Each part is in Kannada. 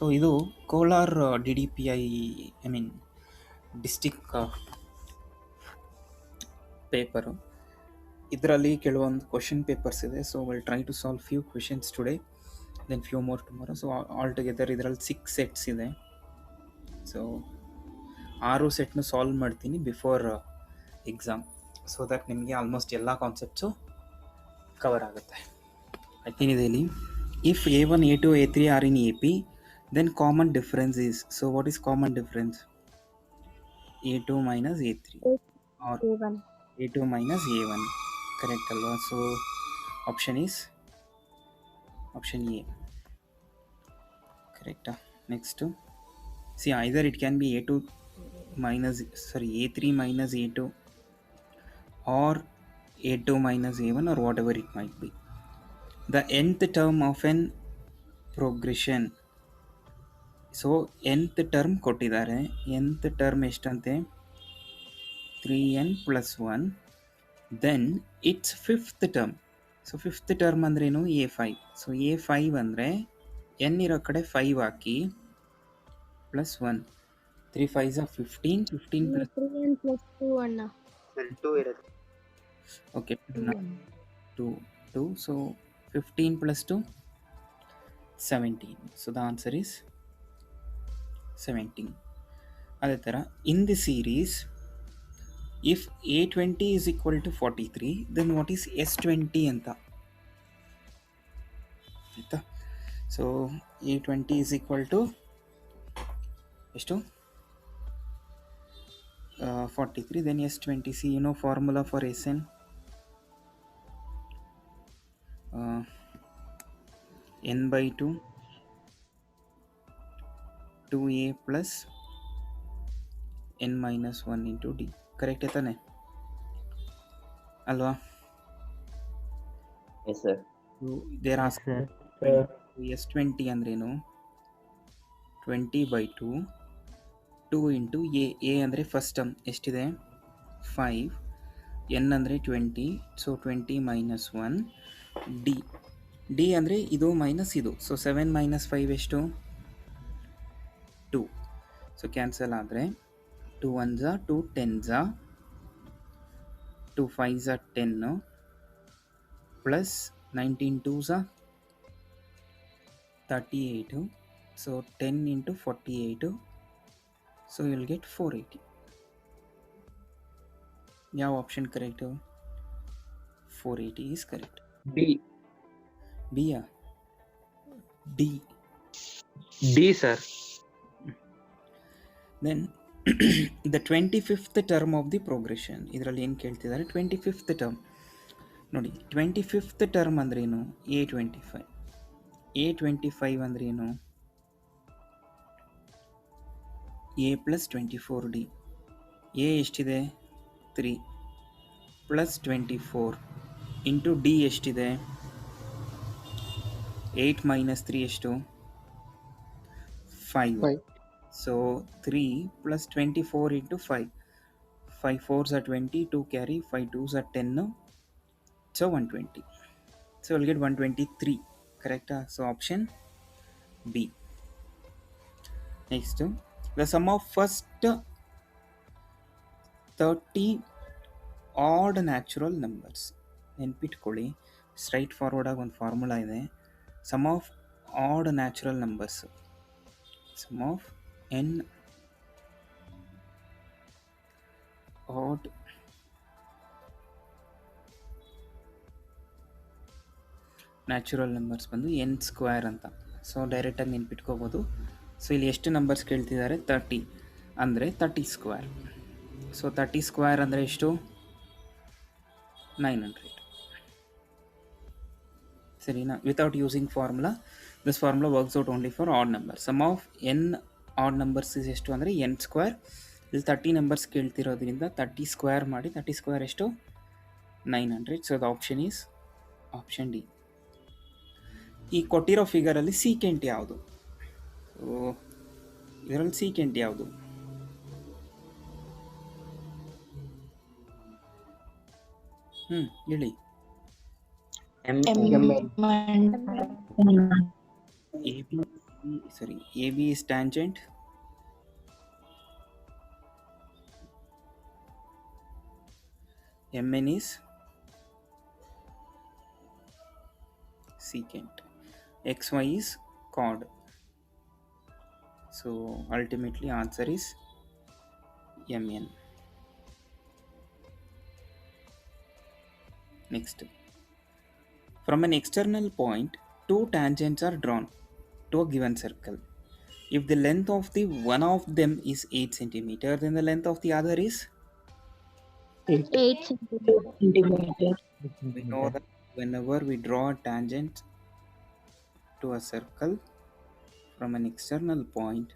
ಸೊ ಇದು Kolar DDPI, I mean district paper. ಇದರಲ್ಲಿ ಕೆಲವೊಂದು ಕ್ವಶನ್ ಪೇಪರ್ಸ್ ಇದೆ. So will try to solve few questions today, then few more tomorrow. So all together ಇದರಲ್ಲಿ 6 ಸೆಟ್ಸ್ ಇದೆ. ಸೊ 6 ಸೆಟ್ನು ಸಾಲ್ವ್ ಮಾಡ್ತೀನಿ ಬಿಫೋರ್ ಎಕ್ಸಾಮ್, ಸೊ ದಟ್ ನಿಮಗೆ ಆಲ್ಮೋಸ್ಟ್ ಎಲ್ಲ ಕಾನ್ಸೆಪ್ಟ್ಸು ಕವರ್ ಆಗುತ್ತೆ. ಆಯ್ತಿನಿದೆ ಇಲ್ಲಿ. If A1, A2, A3 are in AP, then common difference is, so what is common difference? A2 minus A3 or A1. A2 minus A1, correct alwa? So option is option A, correct. Next, see, either it can be A2 minus, sorry, A3 minus A2 or A2 minus A1 or whatever it might be. The nth term of an progression, so nth term ಕೊಟ್ಟಿದ್ದಾರೆ. nth ಟರ್ಮ್ ಎಷ್ಟಂತೆ? 3n + 1. Then it's 5th term. So 5th term ಅಂದ್ರೇನು? A5. ಸೊ A5 ಅಂದರೆ n ಇರೋ ಕಡೆ 5 ಹಾಕಿ plus 1. 3 5s are 15. 15 plus 3n plus 2 ಅಣ್ಣ. 2 ಇರುತ್ತೆ. Okay, 2. So 15 plus 2, 17. So the answer is 17. ಅದೇ ಥರ in the series, if A20 is equal to 43, then what is S20 ಅಂತ, ಆಯಿತಾ? So A20 is equal to ಎಷ್ಟು? 43. Then S20, see you know formula for SN, n/2 2a plus n minus 1 into d, correct ತಾನೆ ಅಲ್ವಾ? Yes sir. There asking S20 ಅಂದ್ರೇನು? 20/2 2 ಇಂಟು ಎ ಅಂದರೆ ಫಸ್ಟ್ ಟರ್ಮ್ ಎಷ್ಟಿದೆ? 5. n ಅಂದರೆ 20, ಸೊ 20 minus 1 ಡಿ ಅಂದರೆ ಇದು ಮೈನಸ್ ಇದು. ಸೊ 7 minus 5 ಎಷ್ಟು? 2. ಸೊ ಕ್ಯಾನ್ಸಲ್ ಆದರೆ 2 1s are 2 10s are 2 5s are 10 plus 19 2s are 38. So 10 into 48, so you will get 480. ಯಾವ option correct? 480 is correct. B ಯಾ? D sir. Then the 25th term of the progression. ಇದರಲ್ಲಿ ಏನು ಕೇಳ್ತಿದ್ದಾರೆ? 25th ಟರ್ಮ್ ನೋಡಿ. 25th ಟರ್ಮ್ ಅಂದ್ರೇನು? A25. A25 ಅಂದ್ರೇನು? A plus 24D. A ಎಷ್ಟಿದೆ? 3 ಪ್ಲಸ್ 24 ಇಂಟು ಡಿ ಎಷ್ಟಿದೆ? 8 minus 3 ಎಷ್ಟು? 5. So 3 plus 24 into 5. 5 4s are 20, 2 carry, 5 2s are 10, so 120. So we'll get 123, correct? So option B. Next, the sum of first 30 odd natural numbers. ನೆನ್ಪಿಟ್ಕೊಳ್ಳಿ, ಸ್ಟ್ರೈಟ್ ಫಾರ್ವರ್ಡ್ ಆಗಿ ಒಂದು ಫಾರ್ಮುಲಾ ಇದೆ. Sum of odd natural numbers, sum of n odd natural numbers ಬಂದು n² ಅಂತ. ಸೊ ಡೈರೆಕ್ಟಾಗಿ ನೆನ್ಪಿಟ್ಕೋಬೋದು. ಸೊ ಇಲ್ಲಿ ಎಷ್ಟು ನಂಬರ್ಸ್ ಕೇಳ್ತಿದ್ದಾರೆ? 30 ಅಂದರೆ 30². ಸೊ 30² ಅಂದರೆ ಎಷ್ಟು? 900. ಸರಿನಾ? Without using formula, this formula works out only for odd number. Sum of n odd numbers is ಎಷ್ಟು ಅಂದರೆ n². ಇಲ್ಲಿ 30 ನಂಬರ್ಸ್ ಕೇಳ್ತಿರೋದ್ರಿಂದ 30² ಮಾಡಿ. 30² ಎಷ್ಟು? 900. So the option is option D. ಈ ಕೊಟ್ಟಿರೋ ಫಿಗರಲ್ಲಿ ಸೀಕೆಂಟ್ ಯಾವುದು? ಸೊ ಇದರಲ್ಲಿ ಸೀಕೆಂಟ್ ಯಾವುದು? ಹೇಳಿ. A B AB is tangent, MN is secant, XY is chord. So ultimately answer is MN. Next, from an external point, two tangents are drawn to a given circle. If the length of the one of them is 8 centimeter, then the length of the other is, 8 8 centimeter. centimeter. 8 we know centimeter. that whenever we draw a tangent to a circle from an external point,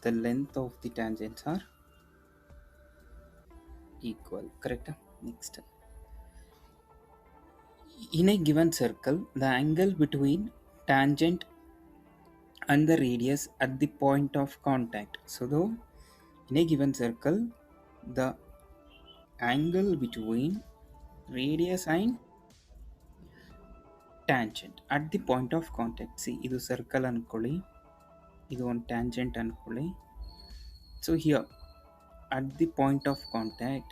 the length of the tangents are equal. Correct? Next, in a given circle, the angle between tangent and the radius at the point of contact. So, though in a given circle, the angle between radius and tangent at the point of contact. See, ಇದು circle ಅನ್ಕೊಳ್ಳಿ, ಇದು ಒಂದು tangent ಅನ್ಕೊಳ್ಳಿ. So here at the point of contact,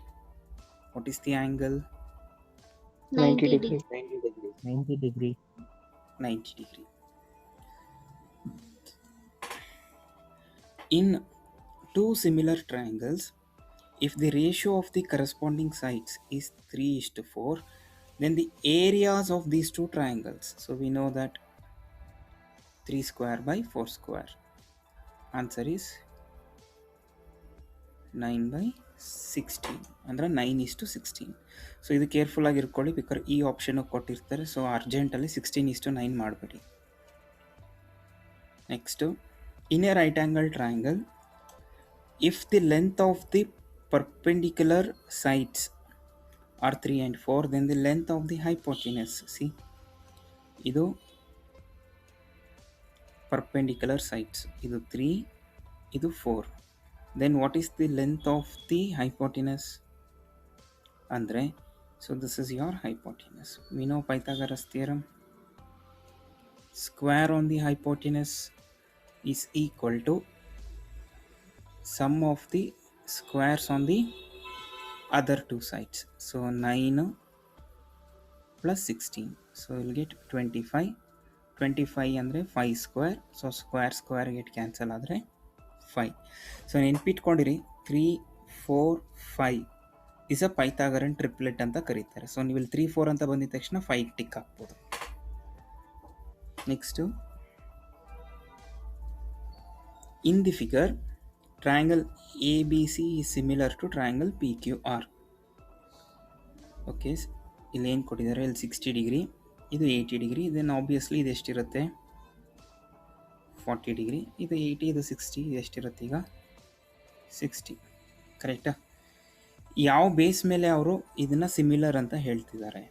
what is the angle? 90 90 degree. 90 degree. 90 degree. In two similar triangles, if the ratio of the corresponding sides is 3:4, then the areas of these two triangles, so we know that 3 square by 4 square, answer is 9 by 16 ಅಂದರೆ 9:16. ಸೊ ಇದು ಕೇರ್ಫುಲ್ ಆಗಿರ್ಕೊಳ್ಳಿ, ಬೇಕಾದ್ರೆ ಈ ಆಪ್ಷನ್ ಕೊಟ್ಟಿರ್ತಾರೆ, ಸೊ ಅರ್ಜೆಂಟಲ್ಲಿ 16:9 ಮಾಡಬೇಡಿ. Next, in a right angle triangle, if the length of the perpendicular sides are 3 and 4, then the length of the hypotenuse, see, ಇದು perpendicular sides, ಇದು 3, ಇದು 4, then what is the length of the hypotenuse andre, so this is your hypotenuse. We know Pythagoras theorem, square on the hypotenuse is equal to sum of the squares on the other two sides. So 9 plus 16, so we'll get 25. 25 ಅಂದರೆ 5 square, so square get cancel ಆದರೆ 5. ಸೊ ನೆನ್ಪಿಟ್ಕೊಂಡಿರಿ, 3, 4, 5 ಇಸ್ ಅ ಪೈಥಾಗರನ್ ಟ್ರಿಪ್ಲೆಟ್ ಅಂತ ಕರೀತಾರೆ. ಸೊ ನೀವು ಇಲ್ಲಿ 3, 4 ಅಂತ ಬಂದಿದ ತಕ್ಷಣ 5 ಟಿಕ್ ಹಾಕ್ಬೋದು. Next, in the figure, triangle ABC is similar to triangle PQR. Okay, ಇಲ್ಲಿ ಏನು ಕೊಟ್ಟಿದ್ದಾರೆ, ಇಲ್ಲಿ 60 ಡಿಗ್ರಿ, ಇದು 80 ಡಿಗ್ರಿ, ದೆನ್ ಆಬ್ವಿಯಸ್ಲಿ ಇದು ಎಷ್ಟಿರುತ್ತೆ, 40 ಡಿಗ್ರಿ, ಇದು 80, ಇದು 60, ಇದು ಎಷ್ಟಿರುತ್ತೆ ಈಗ 60. ಕರೆಕ್ಟಾ? ಯಾವ ಬೇಸ್ ಮೇಲೆ ಅವರು ಇದನ್ನು ಸಿಮಿಲರ್ ಅಂತ ಹೇಳ್ತಿದ್ದಾರೆ?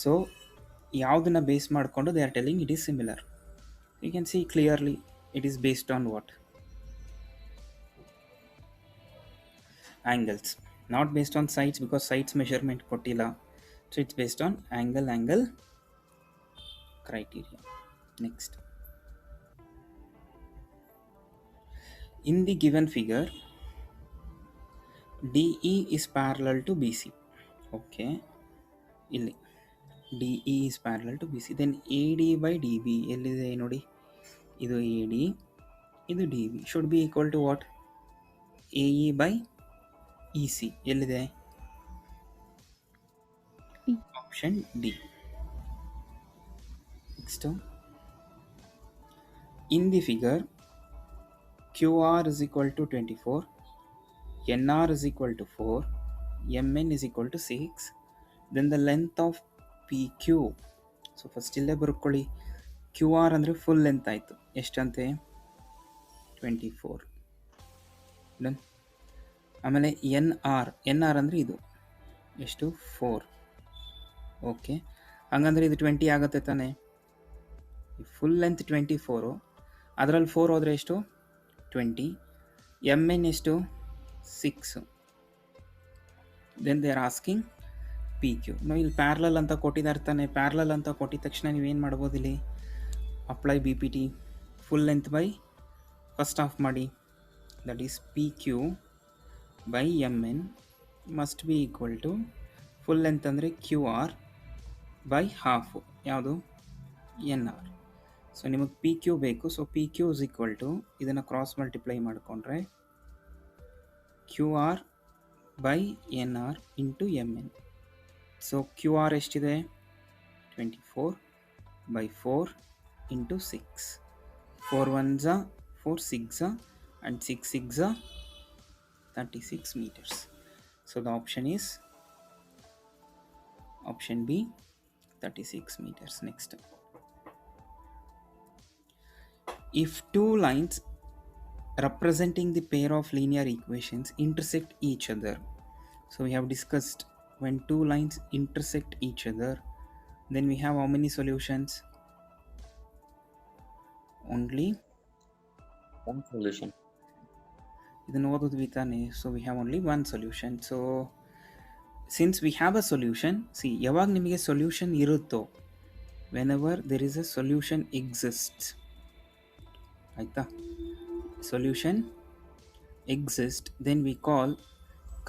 ಸೊ ಯಾವುದನ್ನು ಬೇಸ್ ಮಾಡಿಕೊಂಡು they are telling it is similar? You can see clearly it is based on what? angles, not based on sides, because sides measurement ಕೊಟ್ಟಿಲ್ಲ. So it's based on angle criteria. Next, in the given figure, DE is parallel to BC. Okay, ಇಲ್ಲಿ DE is parallel to BC, then AD by DB ಎಲ್ಲಿದೆ ನೋಡಿ, ಇದು AD, ಇದು DB should be equal to what? AE by EC ಎಲ್ಲಿದೆ? Option D. Next, in the figure, QR is equal to 24, NR is equal to 4, MN is equal to 6, then the length of PQ. So first ಇಲ್ಲೇ ಬರ್ಕೊಳ್ಳಿ, QR ಅಂದರೆ ಫುಲ್ ಲೆಂತ್ ಆಯಿತು, ಎಷ್ಟಂತೆ 24. ಡನ್. ಆಮೇಲೆ NR ಅಂದರೆ ಇದು ಎಷ್ಟು 4. ಓಕೆ, ಹಂಗಂದ್ರೆ ಇದು 20 ಆಗುತ್ತೆ ತಾನೆ. ಫುಲ್ ಲೆಂತ್ 24, ಅದರಲ್ಲಿ 4 ಹೋದರೆ ಎಷ್ಟು 20, MN ಎಷ್ಟು 6, then they are asking PQ. ನಾವು ಇಲ್ಲಿ ಪ್ಯಾರಲಲ್ ಅಂತ ಕೊಟ್ಟಿದ್ದಾರೆ ತಾನೆ, ಪ್ಯಾರಲಲ್ ಅಂತ ಕೊಟ್ಟಿದ ತಕ್ಷಣ ನೀವೇನು ಮಾಡ್ಬೋದು, ಇಲ್ಲಿ apply B P T full length by first half ಮಾಡಿ, that is P Q by M N must be equal to full length ಅಂದರೆ ಕ್ಯೂ ಆರ್ ಬೈ ಹಾಫು ಯಾವುದು ಎನ್ ಆರ್. ಸೊ ನಿಮಗೆ ಪಿ ಕ್ಯೂ ಬೇಕು, so P Q is equal to ಇದನ್ನು ಕ್ರಾಸ್ ಮಲ್ಟಿಪ್ಲೈ ಮಾಡಿಕೊಂಡ್ರೆ Q R by N R into M N. So Q R ಎಷ್ಟಿದೆ 24/4 into 6, 4 1s are 4 6s are and 6 6s are 36 meters. So the option is option B, 36 meters. Next, if two lines representing the pair of linear equations intersect each other, so we have discussed when two lines intersect each other, then we have how many solutions? Only One solution. ಇದನ್ನು ಓದಿದ್ವಿ ತಾನೆ, so we have only one solution. So since we have a solution, see ಯಾವಾಗ ನಿಮಗೆ ಸೊಲ್ಯೂಷನ್ ಇರುತ್ತೋ whenever there is a solution exists, ಆಯಿತಾ, solution exist, then we call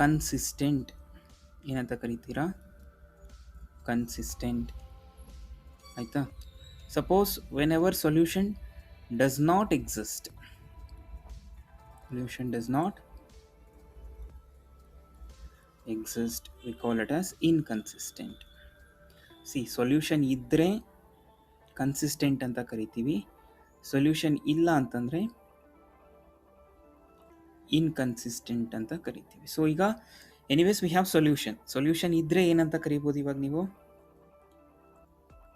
consistent. ಏನಂತ ಕರಿತೀರಾ? ಕನ್ಸಿಸ್ಟೆಂಟ್, ಆಯಿತಾ. Suppose whenever solution does not exist, solution does not exist, we call it as inconsistent. See, solution ಇದ್ದರೆ ಕನ್ಸಿಸ್ಟೆಂಟ್ ಅಂತ ಕರಿತೀವಿ, ಸೊಲ್ಯೂಷನ್ ಇಲ್ಲ ಅಂತಂದರೆ ಇನ್ಕನ್ಸಿಸ್ಟೆಂಟ್ ಅಂತ ಕರಿತೀವಿ. ಸೊ ಈಗ ಎನಿವೇಸ್ ವಿ ಹ್ಯಾವ್ ಸೊಲ್ಯೂಷನ್ ಇದ್ದರೆ ಏನಂತ ಕರಿಬೋದು ಇವಾಗ ನೀವು?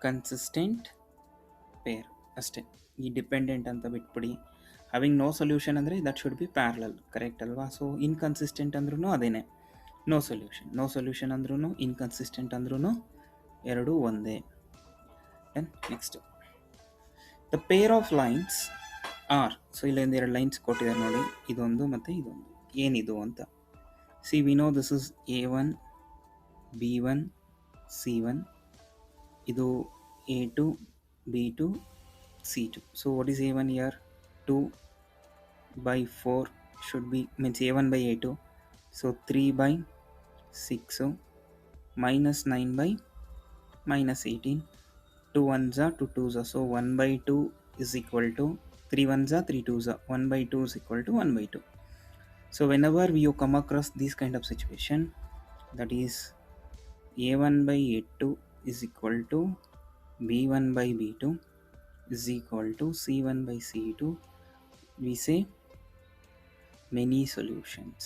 ಕನ್ಸಿಸ್ಟೆಂಟ್ ಪೇರ್ ಅಷ್ಟೇ. ಈ ಡಿಪೆಂಡೆಂಟ್ ಅಂತ ಬಿಟ್ಬಿಡಿ. ಹ್ಯಾವಿಂಗ್ ನೋ ಸೊಲ್ಯೂಷನ್ ಅಂದರೆ that should be parallel, correct ಅಲ್ವಾ? ಸೊ ಇನ್ಕನ್ಸಿಸ್ಟೆಂಟ್ ಅಂದ್ರೂ ಅದೇನೆ, ನೋ ಸೊಲ್ಯೂಷನ್ ಅಂದ್ರೂ ಇನ್ಕನ್ಸಿಸ್ಟೆಂಟ್ ಅಂದ್ರೂ ಎರಡೂ ಒಂದೇ. Then next, the pair of lines are, so ಇಲ್ಲೊಂದು ಎರಡು ಲೈನ್ಸ್ ಕೊಟ್ಟಿದ್ದಾರೆ ನೋಡಿ, ಇದೊಂದು ಮತ್ತು ಇದೊಂದು. ಏನಿದು ಅಂತ C, we know this is A1 B1 C1, ಇದು A2 B2 C2. So what is A1 here? 2/4 should be, means A1 by A2, so 3/6 minus 9/-18, 2 1s are 2 2s are, so 1/2 is equal to 3 1s are 3 2s are, 1/2 is equal to 1/2. So whenever you come across this kind of situation, that is A1 by A2 is equal to B1 by B2 is equal to C1 by C2, we say many solutions.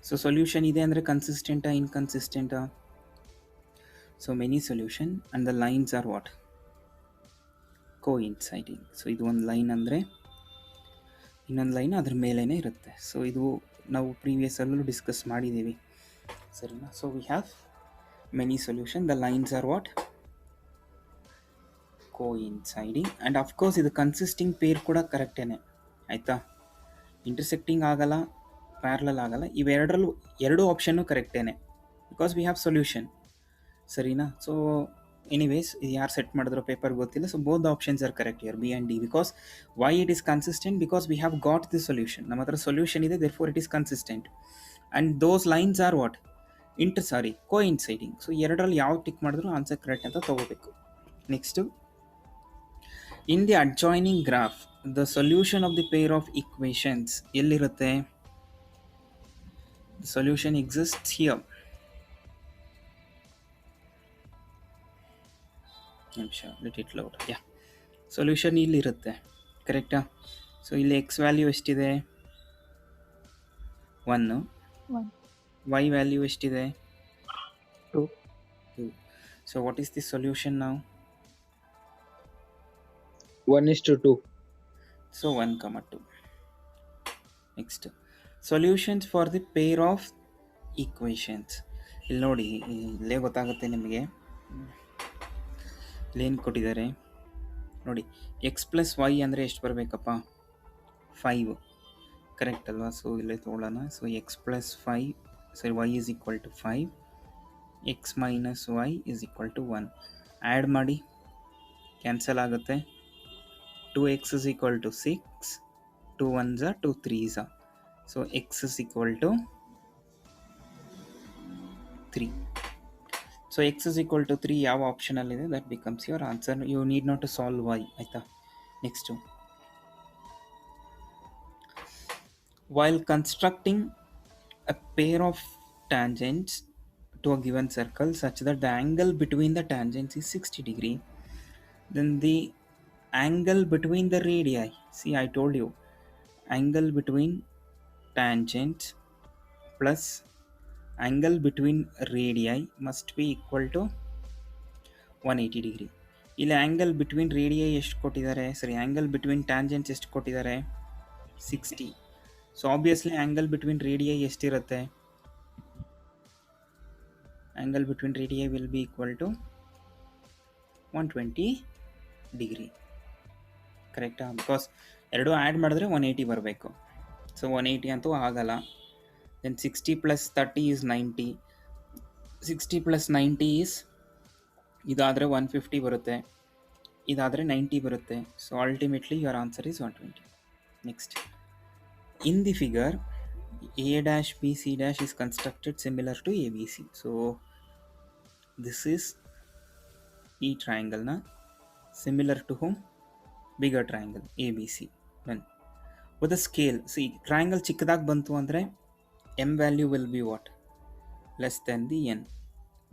So solution ಇದೆ ಅಂದರೆ ಕನ್ಸಿಸ್ಟೆಂಟಾ ಇನ್ಕನ್ಸಿಸ್ಟೆಂಟಾ? So many solution and the lines are what? Coinciding. So ಇದು ಒಂದು ಲೈನ್ ಅಂದರೆ ಇನ್ನೊಂದು ಲೈನ್ ಅದ್ರ ಮೇಲೇ ಇರುತ್ತೆ. ಸೊ ಇದು ನಾವು ಪ್ರೀವಿಯಸ್ಸಲ್ಲೂ ಡಿಸ್ಕಸ್ ಮಾಡಿದ್ದೀವಿ, ಸರಿನಾ? So we have many solution, the lines are what? Coinciding. And of course ಇದು ಕನ್ಸಿಸ್ಟಿಂಗ್ ಪೇರ್ ಕೂಡ ಕರೆಕ್ಟೇನೆ, ಆಯಿತಾ. ಇಂಟರ್ಸೆಕ್ಟಿಂಗ್ ಆಗಲ್ಲ, ಪ್ಯಾರಲಲ್ ಆಗಲ್ಲ, ಇವೆರಡರಲ್ಲೂ ಎರಡು ಆಪ್ಷನ್ನು ಕರೆಕ್ಟೇನೆ, ಬಿಕಾಸ್ ವಿ ಹ್ಯಾವ್ ಸೊಲ್ಯೂಷನ್, ಸರಿನಾ? ಸೊ ಎನಿವೇಸ್ ಇದು ಯಾರು ಸೆಟ್ ಮಾಡಿದ್ರೋ ಪೇಪರ್ ಗೊತ್ತಿಲ್ಲ. So both the options are correct here, B and D. Because why it is consistent? Because we have got the solution, ನಮ್ಮ ಹತ್ರ ಸೊಲ್ಯೂಷನ್ ಇದೆ, there four it is consistent. And those lines are what? Coinciding. So ಎರಡರಲ್ಲಿ ಯಾವ ಟಿಕ್ ಮಾಡಿದ್ರು ಆನ್ಸರ್ ಕರೆಕ್ಟ್ ಅಂತ ತಗೋಬೇಕು. Next, in the adjoining graph the solution of the pair of equations ಎಲ್ಲಿರುತ್ತೆ? The solution exists here. ನಿಮಿಷ, let it load. Yeah, solution ಇಲ್ಲಿರುತ್ತೆ, ಕರೆಕ್ಟಾ? ಸೊ ಇಲ್ಲಿ ಎಕ್ಸ್ ವ್ಯಾಲ್ಯೂ ಎಷ್ಟಿದೆ? 1. ವೈ ವ್ಯಾಲ್ಯೂ ಎಷ್ಟಿದೆ? 2. So what is the solution ನಾವು? 1:2. So 1, 2. Next, solutions for the pair of equations. ಇಲ್ಲಿ ನೋಡಿ, ಇಲ್ಲೇ ಗೊತ್ತಾಗುತ್ತೆ ನಿಮಗೆ, ಇಲ್ಲೇನು ಕೊಟ್ಟಿದ್ದಾರೆ ನೋಡಿ. ಎಕ್ಸ್ ಪ್ಲಸ್ ವೈ ಅಂದರೆ ಎಷ್ಟು ಬರಬೇಕಪ್ಪ? 5, ಕರೆಕ್ಟ್ ಅಲ್ವಾ? ಸೊ ಇಲ್ಲೇ ತೊಗೊಳ್ಳೋಣ. ಸೊ ಎಕ್ಸ್ ಪ್ಲಸ್ 5, ಸರಿ, y is equal to 5, x minus y is equal to 1. Add ಮಾಡಿ, ಕ್ಯಾನ್ಸಲ್ ಆಗುತ್ತೆ. 2x is equal to 6, 2 1s are 2 3s are, so x is equal to 3. So x is equal to 3 ಯಾವ ಆಪ್ಷನಲ್ ಇದೆ, that becomes your answer. You need not to solve y. ಆಯ್ತಾ. Next, while constructing a pair of tangents to a given circle such that the angle between the tangents is 60 degree, then the angle between the radii, see I told you, angle between tangents plus angle between radii must be equal to 180 degree. ಇಲ್ಲಿ ಆ್ಯಂಗಲ್ ಬಿಟ್ವೀನ್ ರೇಡಿಯೈ ಎಷ್ಟು ಕೊಟ್ಟಿದ್ದಾರೆ, ಸರಿ ಆ್ಯಂಗಲ್ ಬಿಟ್ವೀನ್ ಟ್ಯಾಂಜೆಂಟ್ಸ್ ಎಷ್ಟು ಕೊಟ್ಟಿದ್ದಾರೆ, 60. So obviously angle between radii ಎಷ್ಟಿರುತ್ತೆ, angle between radii will be equal to 120 degree. ಕರೆಕ್ಟಾ? ಬಿಕಾಸ್ ಎರಡು ಆ್ಯಡ್ ಮಾಡಿದ್ರೆ 180 ಬರಬೇಕು. ಸೊ 180 ಅಂತೂ ಆಗಲ್ಲ. Then 60 + 30 is 90. 60 + 90 is, ಇದಾದರೆ 150 ಬರುತ್ತೆ, ಇದಾದರೆ 90 ಬರುತ್ತೆ. So ultimately your answer is 120. Next, in the figure A', B, C' is constructed similar to ABC. So this is ಈ ಟ್ರಯಾಂಗಲ್ನ similar to whom? Bigger triangle ABC. Then with a scale, see triangle ಚಿಕ್ಕದಾಗಿ ಬಂತು ಅಂದರೆ m value will be what, less than the n.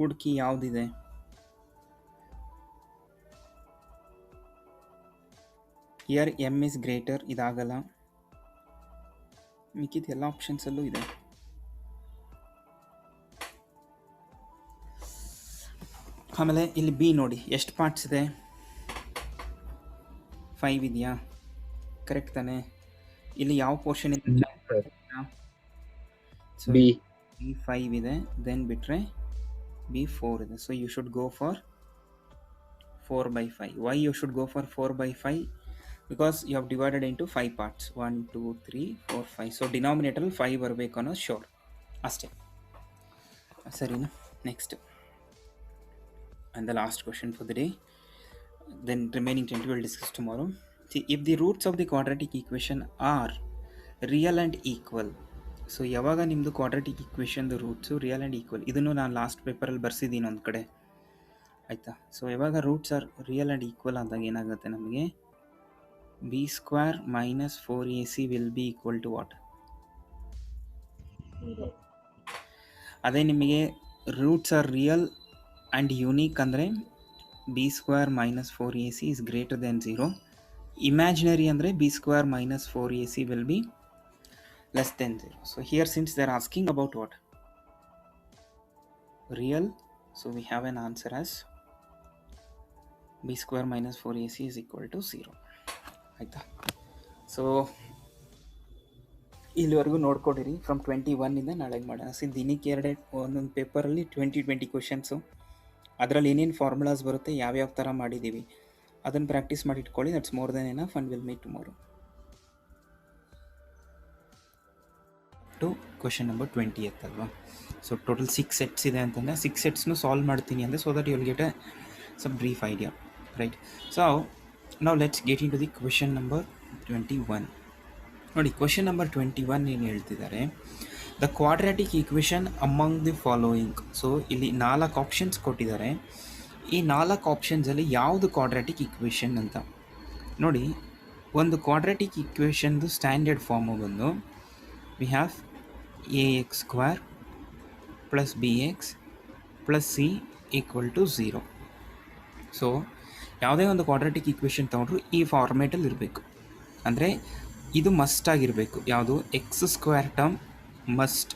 ಹುಡುಕಿ ಯಾವುದಿದೆ, ಹಿಯರ್ m is greater, ಇದಾಗಲ್ಲ. ಮಿಕ್ಕಿದ ಎಲ್ಲ ಆಪ್ಷನ್ಸಲ್ಲೂ ಇದೆ. ಆಮೇಲೆ ಇಲ್ಲಿ ಬಿ ನೋಡಿ ಎಷ್ಟು ಪಾರ್ಟ್ಸ್ ಇದೆ, 5 ಇದೆಯಾ, ಕರೆಕ್ಟ್ ತಾನೆ? ಇಲ್ಲಿ ಯಾವ ಪೋರ್ಷನ್ ಇದೆ, ಸೊ B. ಬಿ 5 ಇದೆ, ದೆನ್ ಬಿಟ್ಟರೆ ಬಿ 4 ಇದೆ. So you should go for 4/5. Why you should go for 4/5? Because you have divided into 5 parts, 1 2 3 4 5. So ಡಿನಾಮಿನೇಟರಲ್ಲಿ 5 ಬರಬೇಕು ಅನ್ನೋದು ಶೋರ್ ಅಷ್ಟೇ, ಸರಿನಾ? Next, and the last question for the day, then remaining 20 we'll discuss tomorrow. See, if the roots of the quadratic equation are real and equal, so ಯಾವಾಗ ನಿಮ್ಮದು ಕ್ವಾಡ್ರಾಟಿಕ್ ಈಕ್ವೇಷನ್ದು ರೂಟ್ಸು ರಿಯಲ್ ಆ್ಯಂಡ್ ಈಕ್ವಲ್, ಇದನ್ನು ನಾನು ಲಾಸ್ಟ್ ಪೇಪರಲ್ಲಿ ಬರ್ಸಿದ್ದೀನಿ ಒಂದು ಕಡೆ, ಆಯಿತಾ? ಸೊ ಯಾವಾಗ roots are real and equal ಆದಾಗ ಏನಾಗುತ್ತೆ ನಮಗೆ, B² - 4AC will be equal to what? ಅದೇ ನಿಮಗೆ roots are real and unique ಅಂದರೆ B² - 4AC is greater than 0. Imaginary ಅಂದರೆ B² - 4AC will be less than 0. So here, since they are asking about what? Real, so we have an answer as B² - 4AC is equal to 0. ಆಯಿತಾ? ಸೊ ಇಲ್ಲಿವರೆಗೂ ನೋಡ್ಕೊಂಡಿರಿ. ಫ್ರಮ್ 21ಇಂದ ನಾಳೆಗೆ ಮಾಡೋಣ. ಸಿ ದಿನಕ್ಕೆ ಒಂದೊಂದು ಪೇಪರಲ್ಲಿ 20 ಕ್ವೆಶನ್ಸು, ಅದರಲ್ಲಿ ಏನೇನು ಫಾರ್ಮುಲಾಸ್ ಬರುತ್ತೆ, ಯಾವ್ಯಾವ ಥರ ಮಾಡಿದ್ದೀವಿ ಅದನ್ನು ಪ್ರಾಕ್ಟೀಸ್ ಮಾಡಿ ಇಟ್ಕೊಳ್ಳಿ. That's more than enough and will meet tomorrow. To question number 20th ಅಲ್ವಾ? ಸೊ ಟೋಟಲ್ 6 ಸೆಟ್ಸ್ ಇದೆ ಅಂತಂದರೆ 6 ಸೆಟ್ಸ್ನು ಸಾಲ್ವ್ ಮಾಡ್ತೀನಿ ಅಂದರೆ, so that you will get a some brief idea, right? So ನಾವು let's get into the question number 21. ನೋಡಿ, ಕ್ವೆಶನ್ ನಂಬರ್ 21 ಏನು ಹೇಳ್ತಿದ್ದಾರೆ, the quadratic equation among the following. So ಇಲ್ಲಿ 4 ಆಪ್ಷನ್ಸ್ ಕೊಟ್ಟಿದ್ದಾರೆ. ಈ 4 ಆಪ್ಷನ್ಸಲ್ಲಿ ಯಾವುದು ಕ್ವಾಡ್ರಾಟಿಕ್ ಈಕ್ವೇಷನ್ ಅಂತ ನೋಡಿ. ಒಂದು ಕ್ವಾಡ್ರಾಟಿಕ್ ಈಕ್ವೇಷನ್ದು ಸ್ಟ್ಯಾಂಡರ್ಡ್ ಫಾರ್ಮು ಬಂದು we have ax² + bx + c = 0. So ಯಾವುದೇ ಒಂದು ಕ್ವಾಡ್ರಾಟಿಕ್ ಈಕ್ವೇಷನ್ ತೊಗೊಂಡ್ರು ಈ ಫಾರ್ಮೇಟಲ್ಲಿ ಇರಬೇಕು. ಅಂದರೆ ಇದು ಮಸ್ಟ್ ಆಗಿರಬೇಕು. ಯಾವುದು? x² term must.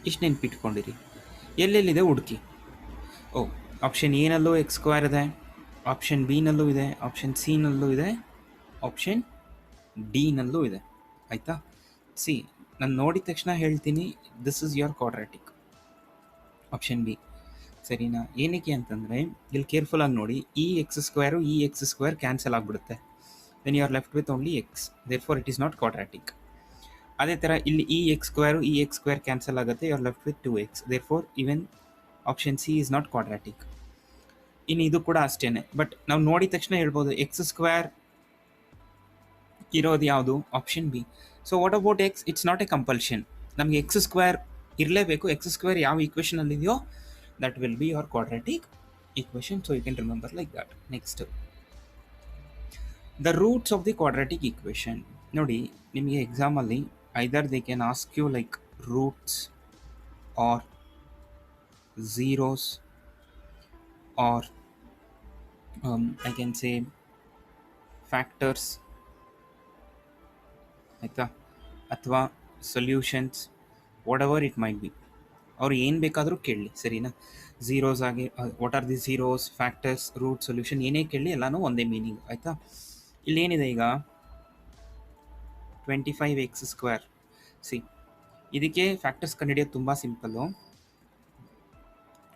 ಇಷ್ಟು ನೆನ್ಪಿಟ್ಕೊಂಡಿರಿ. ಎಲ್ಲೆಲ್ಲಿದೆ ಹುಡುಕಿ. ಆಪ್ಷನ್ ಎನಲ್ಲೂ x² ಇದೆ, ಆಪ್ಷನ್ ಬಿನಲ್ಲೂ ಇದೆ, ಆಪ್ಷನ್ ಸಿನಲ್ಲೂ ಇದೆ, ಆಪ್ಷನ್ ಡಿನಲ್ಲೂ ಇದೆ. ಆಯಿತಾ? ಸಿ, ನಾನು ನೋಡಿದ ತಕ್ಷಣ ಹೇಳ್ತೀನಿ, this is your quadratic, option B, ಸರಿನಾ? ಏನಕ್ಕೆ ಅಂತಂದರೆ ಇಲ್ಲಿ ಕೇರ್ಫುಲ್ಲಾಗಿ ನೋಡಿ, ಈ x² ಈ x² ಕ್ಯಾನ್ಸಲ್ ಆಗಿಬಿಡುತ್ತೆ. Then you are left with only x, therefore it is not quadratic. ಅದೇ ಥರ ಇಲ್ಲಿ ಈ x² ಕ್ಯಾನ್ಸಲ್ ಆಗುತ್ತೆ, you are left with 2x, therefore even option C is not quadratic. ಇನ್ನು ಇದು ಕೂಡ ಅಷ್ಟೇ, ಬಟ್ ನಾವು ನೋಡಿದ ತಕ್ಷಣ ಹೇಳ್ಬೋದು ಎಕ್ಸ್ ಸ್ಕ್ವೇರ್ ಇರೋದು ಯಾವುದು? Option B. So what about x? It's not a compulsion. ನಮಗೆ ಎಕ್ಸ್ ಸ್ಕ್ವೇರ್ ಇರಲೇಬೇಕು. ಎಕ್ಸ್ ಸ್ಕ್ವೇರ್ ಯಾವ ಈಕ್ವೇಷನಲ್ಲಿ ಇದೆಯೋ that will be your quadratic equation. So you can remember like that. Next, the roots of the quadratic equation. ನೋಡಿ, ನಿಮಗೆ ಎಕ್ಸಾಮಲ್ಲಿ either they can ask you like roots are zeros or I can say factors, ಆಯಿತಾ, ಅಥವಾ solutions, whatever it might be. ಅವ್ರು ಏನು ಬೇಕಾದರೂ ಕೇಳಲಿ, ಸರಿನಾ? ಝೀರೋಸ್ ಆಗಿ what are the zeros, factors, root, solution ಏನೇ ಕೇಳಲಿ ಎಲ್ಲನೂ ಒಂದೇ ಮೀನಿಂಗ್, ಆಯಿತಾ? ಇಲ್ಲೇನಿದೆ ಈಗ 25x². ಸಿ, ಇದಕ್ಕೆ ಫ್ಯಾಕ್ಟರ್ಸ್ ಕಂಡುಹಿಡಿಯೋದು ತುಂಬ simple.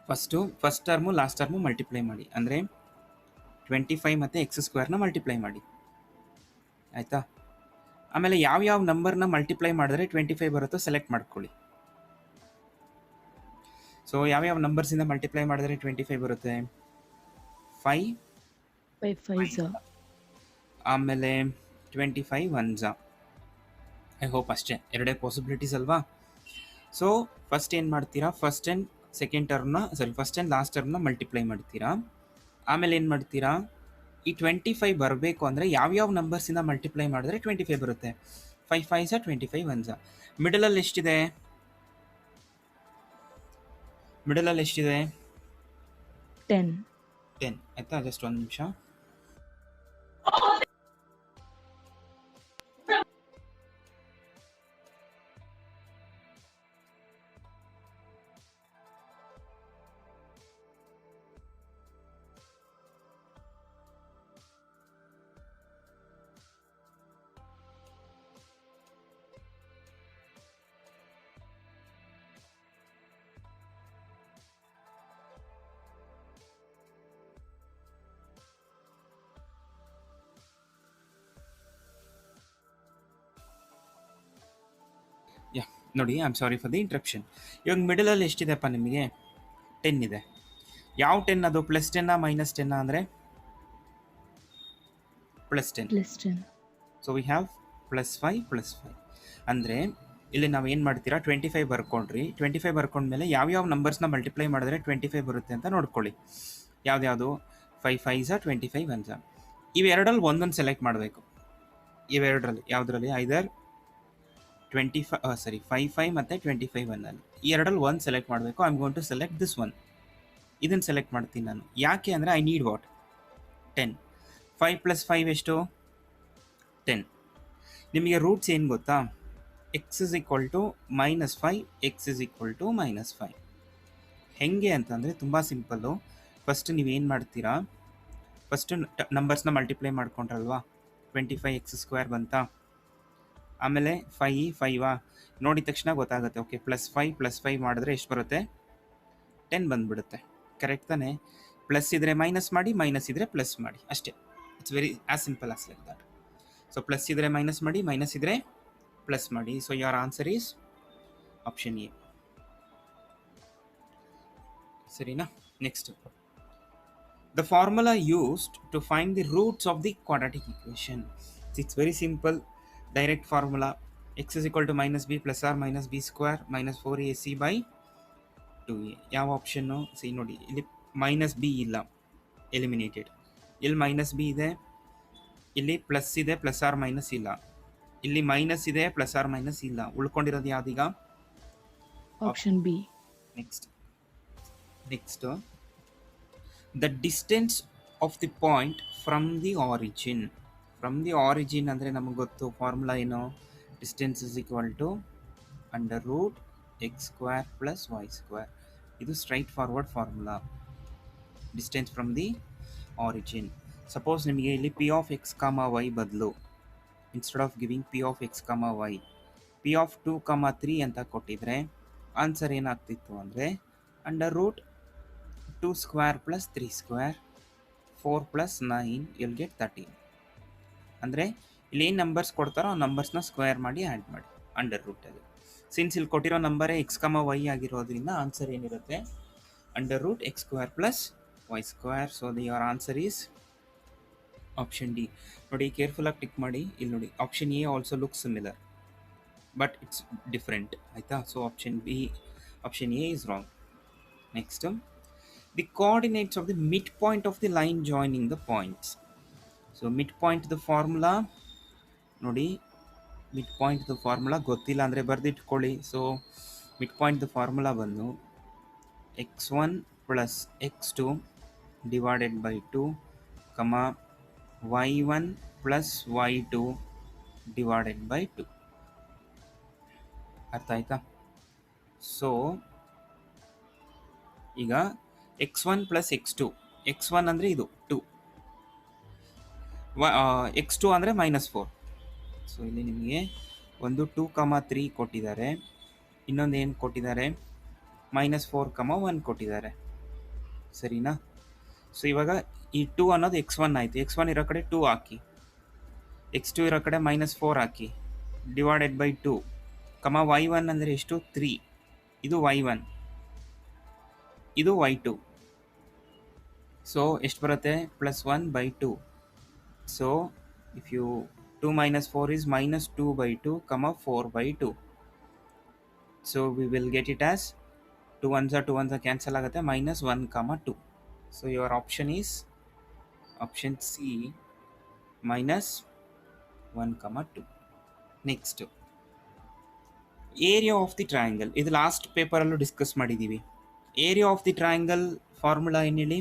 First term last term multiply ಮಾಡಿ, ಅಂದರೆ 25 ಮತ್ತು x² ಮಲ್ಟಿಪ್ಲೈ ಮಾಡಿ, ಆಯಿತಾ? ಆಮೇಲೆ ಯಾವ್ಯಾವ ನಂಬರ್ನ ಮಲ್ಟಿಪ್ಲೈ ಮಾಡಿದ್ರೆ 25 ಬರುತ್ತೋ ಸೆಲೆಕ್ಟ್ ಮಾಡ್ಕೊಳ್ಳಿ. ಸೊ ಯಾವ್ಯಾವ ನಂಬರ್ಸಿಂದ ಮಲ್ಟಿಪ್ಲೈ ಮಾಡಿದ್ರೆ 25 ಬರುತ್ತೆ? 5 ಆಮೇಲೆ 25 1s. ಐ ಹೋಪ್ ಅಷ್ಟೇ, ಎರಡೇ ಪಾಸಿಬಿಲಿಟೀಸ್ ಅಲ್ವಾ? ಸೊ ಫಸ್ಟ್ ಏನು ಮಾಡ್ತೀರಾ? ಫಸ್ಟ್ ಆ್ಯಂಡ್ ಲಾಸ್ಟ್ ಟರ್ಮ್ನ ಮಲ್ಟಿಪ್ಲೈ ಮಾಡ್ತೀರಾ. ಆಮೇಲೆ ಏನು ಮಾಡ್ತೀರಾ? ಈ 25 ಬರಬೇಕು ಅಂದರೆ ಯಾವ್ಯಾವ ನಂಬರ್ಸಿಂದ ಮಲ್ಟಿಪ್ಲೈ ಮಾಡಿದ್ರೆ 25 ಬರುತ್ತೆ? 5 5s 25 1s. ಮಿಡಲಲ್ಲಿ ಎಷ್ಟಿದೆ? 10. ಆಯಿತಾ? ಜಸ್ಟ್ ಒಂದು ನಿಮಿಷ. ನೋಡಿ, I am sorry for the interruption. ಇವಾಗ ಮಿಡಲಲ್ಲಿ ಎಷ್ಟಿದೆಪ್ಪ ನಿಮಗೆ? 10 ಇದೆ. ಯಾವ 10 ಅದು? +10 -10 ಅಂದರೆ +10. ಸೊ ವಿ ಹ್ಯಾವ್ +5 ಅಂದರೆ ಇಲ್ಲಿ ನಾವು ಏನು ಮಾಡ್ತೀರಾ? 25 ಬರ್ಕೊಂಡ್ರಿ. 25 ಬರ್ಕೊಂಡ್ಮೇಲೆ ಯಾವ್ಯಾವ ನಂಬರ್ಸ್ನ ಮಲ್ಟಿಪ್ಲೈ ಮಾಡಿದ್ರೆ 25 ಬರುತ್ತೆ ಅಂತ ನೋಡ್ಕೊಳ್ಳಿ. ಯಾವ್ದ್ಯಾವುದು? 5 5s 25 1s. ಇವೆರಡರಲ್ಲಿ ಒಂದೊಂದು ಸೆಲೆಕ್ಟ್ ಮಾಡಬೇಕು. ಇವೆರಡರಲ್ಲಿ ಯಾವುದರಲ್ಲಿ? ಐದರ್ 5 ಮತ್ತು 25 1 ಈ ಎರಡರಲ್ಲಿ ಒಂದು ಸೆಲೆಕ್ಟ್ ಮಾಡಬೇಕು. I am going to select this one. ಇದನ್ನು ಸೆಲೆಕ್ಟ್ ಮಾಡ್ತೀನಿ ನಾನು. ಯಾಕೆ ಅಂದರೆ ಐ ನೀಡ್ ವಾಟ್? 10. 5 + 5 ಎಷ್ಟು? 10. ನಿಮಗೆ ರೂಟ್ಸ್ ಏನು ಗೊತ್ತಾ? x = -5, x = -5. ಹೆಂಗೆ ಅಂತಂದರೆ ತುಂಬ ಸಿಂಪಲ್ಲು. ಫಸ್ಟ್ ನೀವೇನು ಮಾಡ್ತೀರಾ? First ನಂಬರ್ಸ್ನ multiply ಮಾಡ್ಕೊಂಡ್ರಲ್ವಾ? 25x² ಬಂತಾ? ಆಮೇಲೆ 5 ನೋಡಿದ ತಕ್ಷಣ ಗೊತ್ತಾಗುತ್ತೆ. ಓಕೆ, +5 + 5 ಮಾಡಿದ್ರೆ ಎಷ್ಟು ಬರುತ್ತೆ? 10 ಬಂದುಬಿಡುತ್ತೆ. ಕರೆಕ್ಟ್ ತಾನೇ? ಪ್ಲಸ್ ಇದ್ದರೆ ಮೈನಸ್ ಮಾಡಿ, ಮೈನಸ್ ಇದ್ದರೆ ಪ್ಲಸ್ ಮಾಡಿ, ಅಷ್ಟೇ. It's very as simple as like that. So plus ಇದ್ದರೆ ಮೈನಸ್ ಮಾಡಿ, ಮೈನಸ್ ಇದ್ದರೆ ಪ್ಲಸ್ ಮಾಡಿ. So your answer is option A. ಸರಿನಾ? Next, the formula used to find the roots of the quadratic equation. It's very simple. Direct formula. x = -b ± b² - 4ac/2a. ಯಾವ ಆಪ್ಷನ್ನು? ಸಿ ನೋಡಿ, ಇಲ್ಲಿ -b ಇಲ್ಲ, ಎಲಿಮಿನೇಟೆಡ್. ಇಲ್ಲಿ -b ಇದೆ, ಇಲ್ಲಿ ಪ್ಲಸ್ ಇದೆ, ± ಇಲ್ಲ, ಇಲ್ಲಿ ಮೈನಸ್ ಇದೆ, ± ಇಲ್ಲ. ಉಳ್ಕೊಂಡಿರೋದು ಯಾವ್ದೀಗ? Option B. Next, the distance of the point from the origin. From the origin ಅಂದರೆ ನಮಗೆ ಗೊತ್ತು ಫಾರ್ಮುಲಾ ಏನು? Distance = √x² + y². ಇದು straight forward formula. Distance from the origin. Suppose ನಿಮಗೆ ಇಲ್ಲಿ p(x, y) ಬದಲು instead of giving p(x, y) p(2, 3) ಅಂತ ಕೊಟ್ಟಿದ್ರೆ ಆನ್ಸರ್ ಏನಾಗ್ತಿತ್ತು ಅಂದರೆ √2² + 3² 4 + 9 you'll get 13. ಅಂದರೆ ಇಲ್ಲಿ ಏನು ನಂಬರ್ಸ್ ಕೊಡ್ತಾರೋ ಆ ನಂಬರ್ಸ್ನ ಸ್ಕ್ವೇರ್ ಮಾಡಿ ಆ್ಯಡ್ ಮಾಡಿ √ಅಲ್ಲಿ. ಸಿನ್ಸ್ ಇಲ್ಲಿ ಕೊಟ್ಟಿರೋ ನಂಬರೇ x, y ಆಗಿರೋದ್ರಿಂದ ಆನ್ಸರ್ ಏನಿರುತ್ತೆ? √x² + y square. So your answer is option D. ನೋಡಿ ಕೇರ್ಫುಲ್ ಆಗಿ ಟಿಕ್ ಮಾಡಿ. ಇಲ್ಲಿ ನೋಡಿ option A also look similar but it's different ಆಯಿತಾ. So option A is wrong. Next, the coordinates of the mid point of the line joining the points. So mid ಪಾಯಿಂಟ್ದು ಫಾರ್ಮುಲಾ ನೋಡಿ, ಮಿಡ್ ಪಾಯಿಂಟ್ದು ಫಾರ್ಮುಲಾ ಗೊತ್ತಿಲ್ಲ ಅಂದರೆ ಬರೆದಿಟ್ಕೊಳ್ಳಿ. ಸೊ ಮಿಡ್ ಪಾಯಿಂಟ್ದು ಫಾರ್ಮುಲಾ ಬಂದು x1 plus x2 divided by 2, comma y1 plus y2 divided by 2. ಅರ್ಥ ಆಯ್ತಾ? ಸೊ ಈಗ x1 ಪ್ಲಸ್ x2, x1 ಅಂದರೆ ಇದು 2, x2 ಅಂದರೆ -4. ಸೊ ಇಲ್ಲಿ ನಿಮಗೆ ಒಂದು 2, 3 ಕೊಟ್ಟಿದ್ದಾರೆ, ಇನ್ನೊಂದು ಏನು ಕೊಟ್ಟಿದ್ದಾರೆ, -4, 1 ಕೊಟ್ಟಿದ್ದಾರೆ, ಸರಿನಾ? ಸೊ ಇವಾಗ ಈ 2 ಅನ್ನೋದು x1 ಆಯಿತು. x1 ಇರೋ ಕಡೆ 2 ಹಾಕಿ, x2 ಇರೋ ಕಡೆ -4 ಹಾಕಿ, ಡಿವೈಡೆಡ್ ಬೈ 2, y1 ಅಂದರೆ ಎಷ್ಟು, 3. ಇದು y1, ಇದು y2. ಸೊ ಎಷ್ಟು ಬರುತ್ತೆ, +1/2. So if you 2 - 4 is -2/2, 4/2. So we will get it as 2 1s cancel ಆಗುತ್ತೆ, -1, 2. So your option is option C, -1, 2. Next, area of the triangle. ಇದು ಲಾಸ್ಟ್ ಪೇಪರಲ್ಲೂ ಡಿಸ್ಕಸ್ ಮಾಡಿದ್ದೀವಿ. Area of the triangle formula ಏನು ಹೇಳಿ?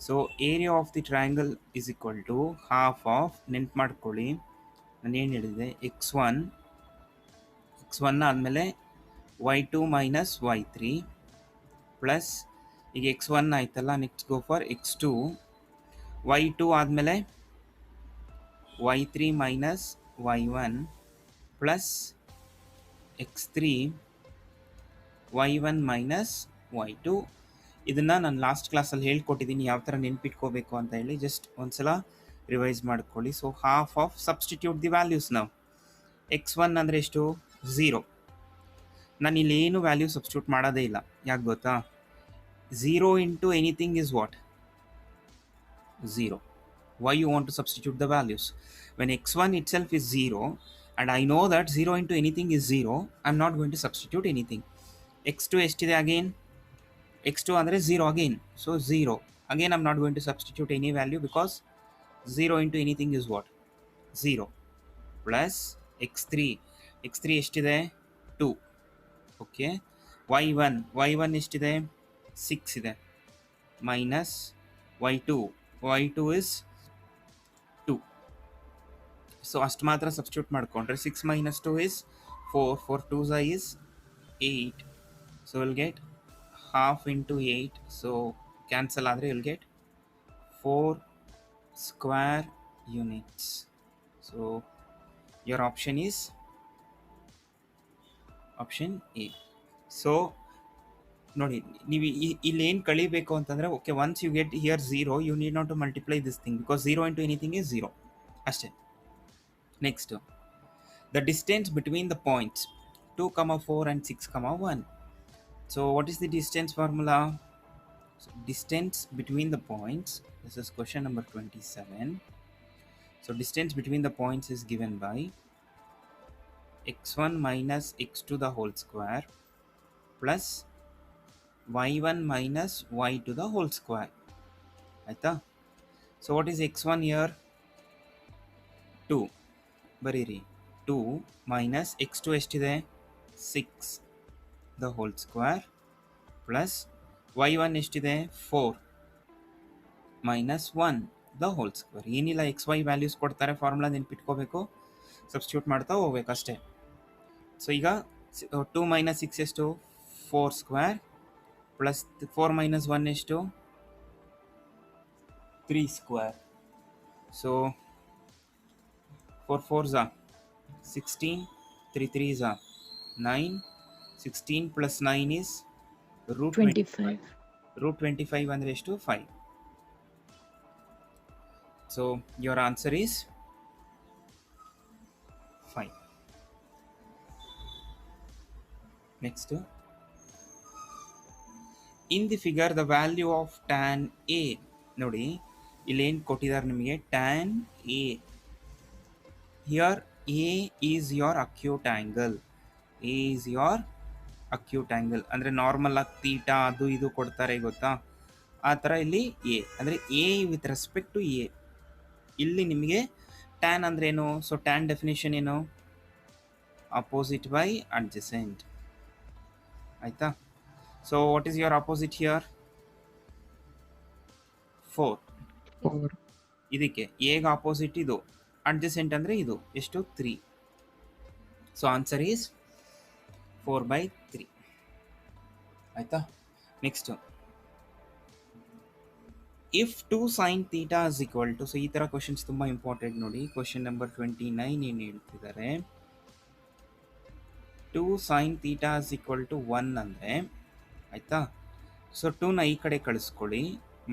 So area of the triangle is equal to half of, ನೆನ್ಪು ಮಾಡ್ಕೊಳ್ಳಿ ನಾನು ಏನು ಹೇಳಿದೆ, x1 ಆದಮೇಲೆ y2 ಮೈನಸ್ y3 ಪ್ಲಸ್, ಈಗ x1 ಆಯ್ತಲ್ಲ, next go for x2, y2 ಆದಮೇಲೆ y3 minus y1 plus x3 y1 minus y2. ಇದನ್ನು ನಾನು ಲಾಸ್ಟ್ ಕ್ಲಾಸಲ್ಲಿ ಹೇಳ್ಕೊಟ್ಟಿದ್ದೀನಿ ಯಾವ ಥರ ನೆನ್ಪಿಟ್ಕೋಬೇಕು ಅಂತ ಹೇಳಿ, ಜಸ್ಟ್ ಒಂದ್ಸಲ ರಿವೈಸ್ ಮಾಡ್ಕೊಳ್ಳಿ. So half of, substitute the values ನಾವು. x1 ಅಂದರೆ ಎಷ್ಟು, 0. ನಾನು ಇಲ್ಲಿ ಏನು ವ್ಯಾಲ್ಯೂ ಸಬ್ಸ್ಟಿಟ್ಯೂಟ್ ಮಾಡೋದೇ ಇಲ್ಲ, ಯಾಕೆ ಗೊತ್ತಾ? 0 into anything is what, 0. Why you want to substitute the values? When x1 itself is 0 and I know that 0 into anything is 0, I'm not going to substitute anything. x2 ಎಷ್ಟಿದೆ ಅಗೇನ್, x2 ಅಂದರೆ 0 again, so 0. Again I'm not going to substitute any value because 0 into anything is what, 0. Plus x3 ಎಷ್ಟಿದೆ, 2. ಓಕೆ, y1 ಎಷ್ಟಿದೆ, 6 ಇದೆ, ಮೈನಸ್ y2 is 2. ಸೊ ಅಷ್ಟು ಮಾತ್ರ ಸಬ್ಸ್ಟಿಟ್ಯೂಟ್ ಮಾಡಿಕೊಂಡ್ರೆ 6 - 2 is 4, 4 2s is 8. So will get half into 8, so cancel ಆದರೆ you'll get 4 square units. So your option is option A. So ನೋಡಿ, ನೀವು ಇಲ್ಲಿ ಏನು ಕಳಿಬೇಕು ಅಂತಂದರೆ, okay, once you get here 0, you need not to multiply this thing because 0 into anything is 0 ಅಷ್ಟೇ. Next, the distance between the points 2, 4 and 6, 1. So what is the distance formula? So distance between the points, this is question number 27. So distance between the points is given by x1 minus x2 the whole square plus y1 minus y2 the whole square. Aita? So what is x1 here? 2. Bariri. 2 minus x2 ಎಷ್ಟಿದೆ, 6 the whole square plus y1 ಎಷ್ಟಿದೆ, 4 minus 1 the whole square. ಏನಿಲ್ಲ, xy ವ್ಯಾಲ್ಯೂಸ್ ಕೊಡ್ತಾರೆ, ಫಾರ್ಮುಲಾ ನೆನ್ಪಿಟ್ಕೋಬೇಕು, ಸಬ್ಸ್ಟಿಟ್ಯೂಟ್ ಮಾಡ್ತಾ ಹೋಗ್ಬೇಕು ಅಷ್ಟೇ. ಸೊ ಈಗ 2 - 6 ಎಷ್ಟು, 4 ಸ್ಕ್ವೇರ್ ಪ್ಲಸ್ 4 - 1 ಎಷ್ಟು, 3 square. So 4 4s 16, 3 3s 9, 16 plus 9 is root 25. Root 25 ಅಂದರೆ ಎಷ್ಟು, 5. So your answer is 5. Next, in the figure the value of tan A, ನೋಡಿ ಇಲ್ಲೇನು ಕೊಟ್ಟಿದ್ದಾರೆ ನಿಮಗೆ, tan A. Here A is your acute angle, A is your acute angle. ಅಂದರೆ ನಾರ್ಮಲ್ ಆಗಿ ತೀಟಾ ಅದು ಇದು ಕೊಡ್ತಾರೆ ಗೊತ್ತಾ, ಆ ಥರ ಇಲ್ಲಿ ಎ ಅಂದರೆ A with respect to A. ಇಲ್ಲಿ ನಿಮಗೆ ಟ್ಯಾನ್ ಅಂದ್ರೆ ಏನು? ಸೊ ಟ್ಯಾನ್ ಡೆಫಿನೇಷನ್ ಏನು? Opposite by adjacent. ಆಯ್ತಾ? So what is your opposite here? 4. 4. ಇದಕ್ಕೆ ಎಗ ಅಪೋಸಿಟ್ ಇದು, ಅಡ್ಜಸೆಂಟ್ ಅಂದರೆ ಇದು ಎಷ್ಟು? 3. So answer is 4/3. ಆಯ್ತಾ? Next, if 2 sin theta is equal to, so ಈ ಥರ ಕ್ವಶನ್ಸ್ ತುಂಬ ಇಂಪಾರ್ಟೆಂಟ್ ನೋಡಿ. ಕ್ವಶನ್ ನಂಬರ್ 29 ಏನು ಹೇಳ್ತಿದ್ದಾರೆ, 2 sin theta is equal to 1 ಅಂದರೆ, ಆಯಿತಾ? ಸೊ 2ನ ಈ ಕಡೆ ಕಳಿಸ್ಕೊಳ್ಳಿ,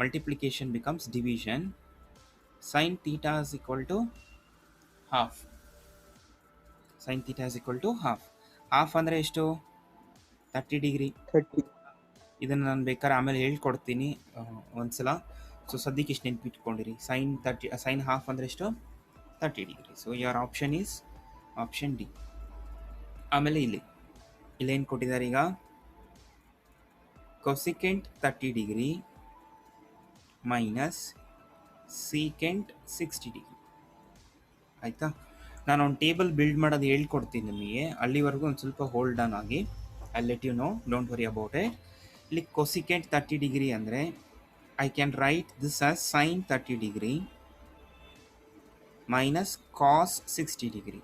multiplication becomes division. sin theta is equal to half. sin theta is equal to ಹಾಫ್. ಹಾಫ್ ಅಂದರೆ ಎಷ್ಟು? 30 ಡಿಗ್ರಿ. 30. ಇದನ್ನು ನಾನು ಬೇಕಾದ್ರೆ ಆಮೇಲೆ ಹೇಳ್ಕೊಡ್ತೀನಿ ಒಂದ್ಸಲ. ಸೊ ಸದ್ಯಕ್ಕೆ ಇಷ್ಟು ನೆನ್ಪಿಟ್ಕೊಂಡಿರಿ. ಸೈನ್ ಹಾಫ್ ಅಂದರೆ ಎಷ್ಟು? 30 degree. So your option is option D. ಆಮೇಲೆ ಇಲ್ಲೇನು ಕೊಟ್ಟಿದ್ದಾರೆ ಈಗ? Cosecant 30 degree minus secant 60 degree. ಆಯಿತಾ? ನಾನು ಒಂದು ಟೇಬಲ್ ಬಿಲ್ಡ್ ಮಾಡೋದು ಹೇಳ್ಕೊಡ್ತೀನಿ ನಿಮಗೆ, ಅಲ್ಲಿವರೆಗೂ ಒಂದು ಸ್ವಲ್ಪ ಹೋಲ್ಡ್ ಆನ್ ಆಗಿ. I let you know, don't worry about it. ಇಲ್ಲಿ ಕೊಸಿಕೆಂಟ್ 30 ಡಿಗ್ರಿ ಅಂದರೆ I can write this as sin 30 degree minus cos 60 degree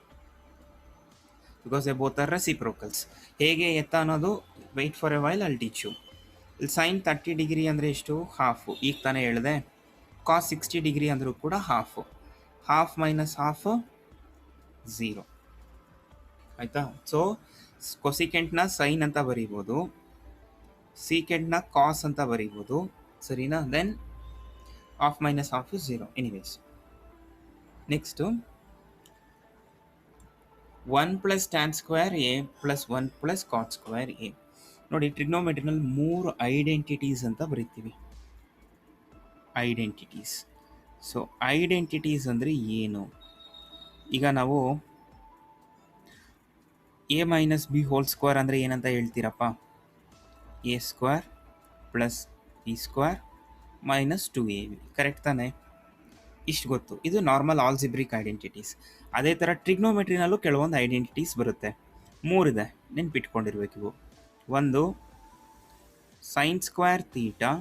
because they both are reciprocals. ಹೇಗೆ ಎತ್ತ ಅನ್ನೋದು wait for a while, I'll teach you. ಇಲ್ಲಿ sin 30 degree ಅಂದರೆ ಎಷ್ಟು? ಹಾಫು. ಈಗ ತಾನೇ ಹೇಳಿದೆ. cos 60 degree ಅಂದರೂ ಕೂಡ ಹಾಫು. Half minus half 0. ಆಯಿತಾ? ಸೊ ಕೊಸಿಕೆಂಟ್ನ ಸೈನ್ ಅಂತ ಬರೀಬೋದು, ಸೀಕೆಂಟ್ನ ಕಾಸ್ ಅಂತ ಬರೀಬೋದು, ಸರಿನಾ? Then half minus half is 0 anyways. Next 1 plus tan square A plus 1 plus cot square A. ನೋಡಿ, ಟ್ರಿಗ್ನೋಮೆಟ್ರಿನಲ್ಲಿ 3 ಐಡೆಂಟಿಟೀಸ್ ಅಂತ ಬರೀತೀವಿ. ಐಡೆಂಟಿಟೀಸ್. ಸೊ ಐಡೆಂಟಿಟೀಸ್ ಅಂದರೆ ಏನು? ಈಗ ನಾವು a minus b whole square ಅಂದರೆ ಏನಂತ ಹೇಳ್ತೀರಪ್ಪ? A square plus b square minus 2ab. Correct ತಾನೆ? ಇಷ್ಟು ಗೊತ್ತು. ಇದು ನಾರ್ಮಲ್ ಆಲ್ಜಿಬ್ರಿಕ್ ಐಡೆಂಟಿಟೀಸ್. ಅದೇ ಥರ ಟ್ರಿಗ್ನೋಮೆಟ್ರಿನಲ್ಲೂ ಕೆಲವೊಂದು ಐಡೆಂಟಿಟೀಸ್ ಬರುತ್ತೆ. 3 ಇದೆ, ನೆನ್ಪಿಟ್ಕೊಂಡಿರ್ಬೇಕು ಇವು. ಒಂದು sine square theta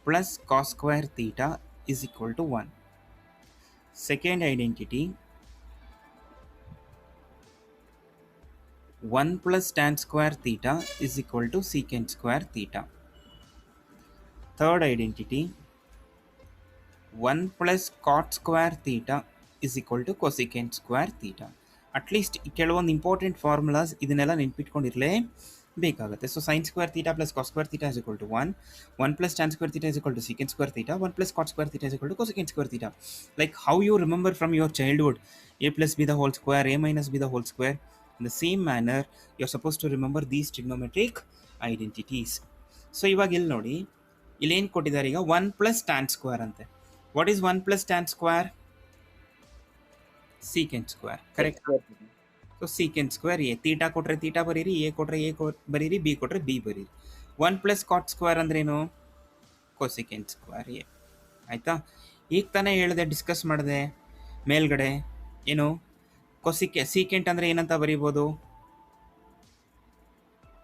plus cos square theta is equal to 1. Second identity 1 plus tan square theta is equal to secant square theta. Third identity 1 plus cot square theta is equal to cosecant square theta. At least ಕೆಲವೊಂದು ಇಂಪಾರ್ಟೆಂಟ್ ಫಾರ್ಮುಲಾಸ್ ಇದನ್ನೆಲ್ಲ ನೆನ್ಪಿಟ್ಕೊಂಡಿರಲೇ ಬೇಕಾಗುತ್ತೆ. So sine square theta plus cos square theta is equal to 1, 1 plus tan square theta is equal to secant square theta, 1 plus cot square theta is equal to cosecant square theta. Like how you remember from your childhood a plus b the whole square, a minus b the whole square. In the same manner, you are supposed to remember these trigonometric identities. So ಇವಾಗ ಇಲ್ಲಿ ನೋಡಿ, ಇಲ್ಲೇನು ಕೊಟ್ಟಿದ್ದಾರೆ ಈಗ? 1 ಪ್ಲಸ್ ಟ್ಯಾನ್ ಸ್ಕ್ವೇರ್ ಅಂತೆ. What is 1 plus tan square? Secant square. Correct? So secant square A. Theta ಕೊಟ್ಟರೆ ತೀಟಾ ಬರೀರಿ, ಎ ಕೊಟ್ಟರೆ ಎ ಬರೀರಿ, ಬಿ ಕೊಟ್ಟರೆ ಬಿ ಬರೀರಿ. 1 ಪ್ಲಸ್ ಕಾಟ್ ಸ್ಕ್ವೇರ್ ಅಂದ್ರೇನು? Cosecant square A. ಆಯಿತಾ? ಈಗ ತಾನೇ ಹೇಳಿದೆ, ಡಿಸ್ಕಸ್ ಮಾಡಿದೆ ಮೇಲ್ಗಡೆ. ಏನು? ಸೀಕೆಂಟ್ ಅಂದರೆ ಏನಂತ ಬರೀಬೋದು?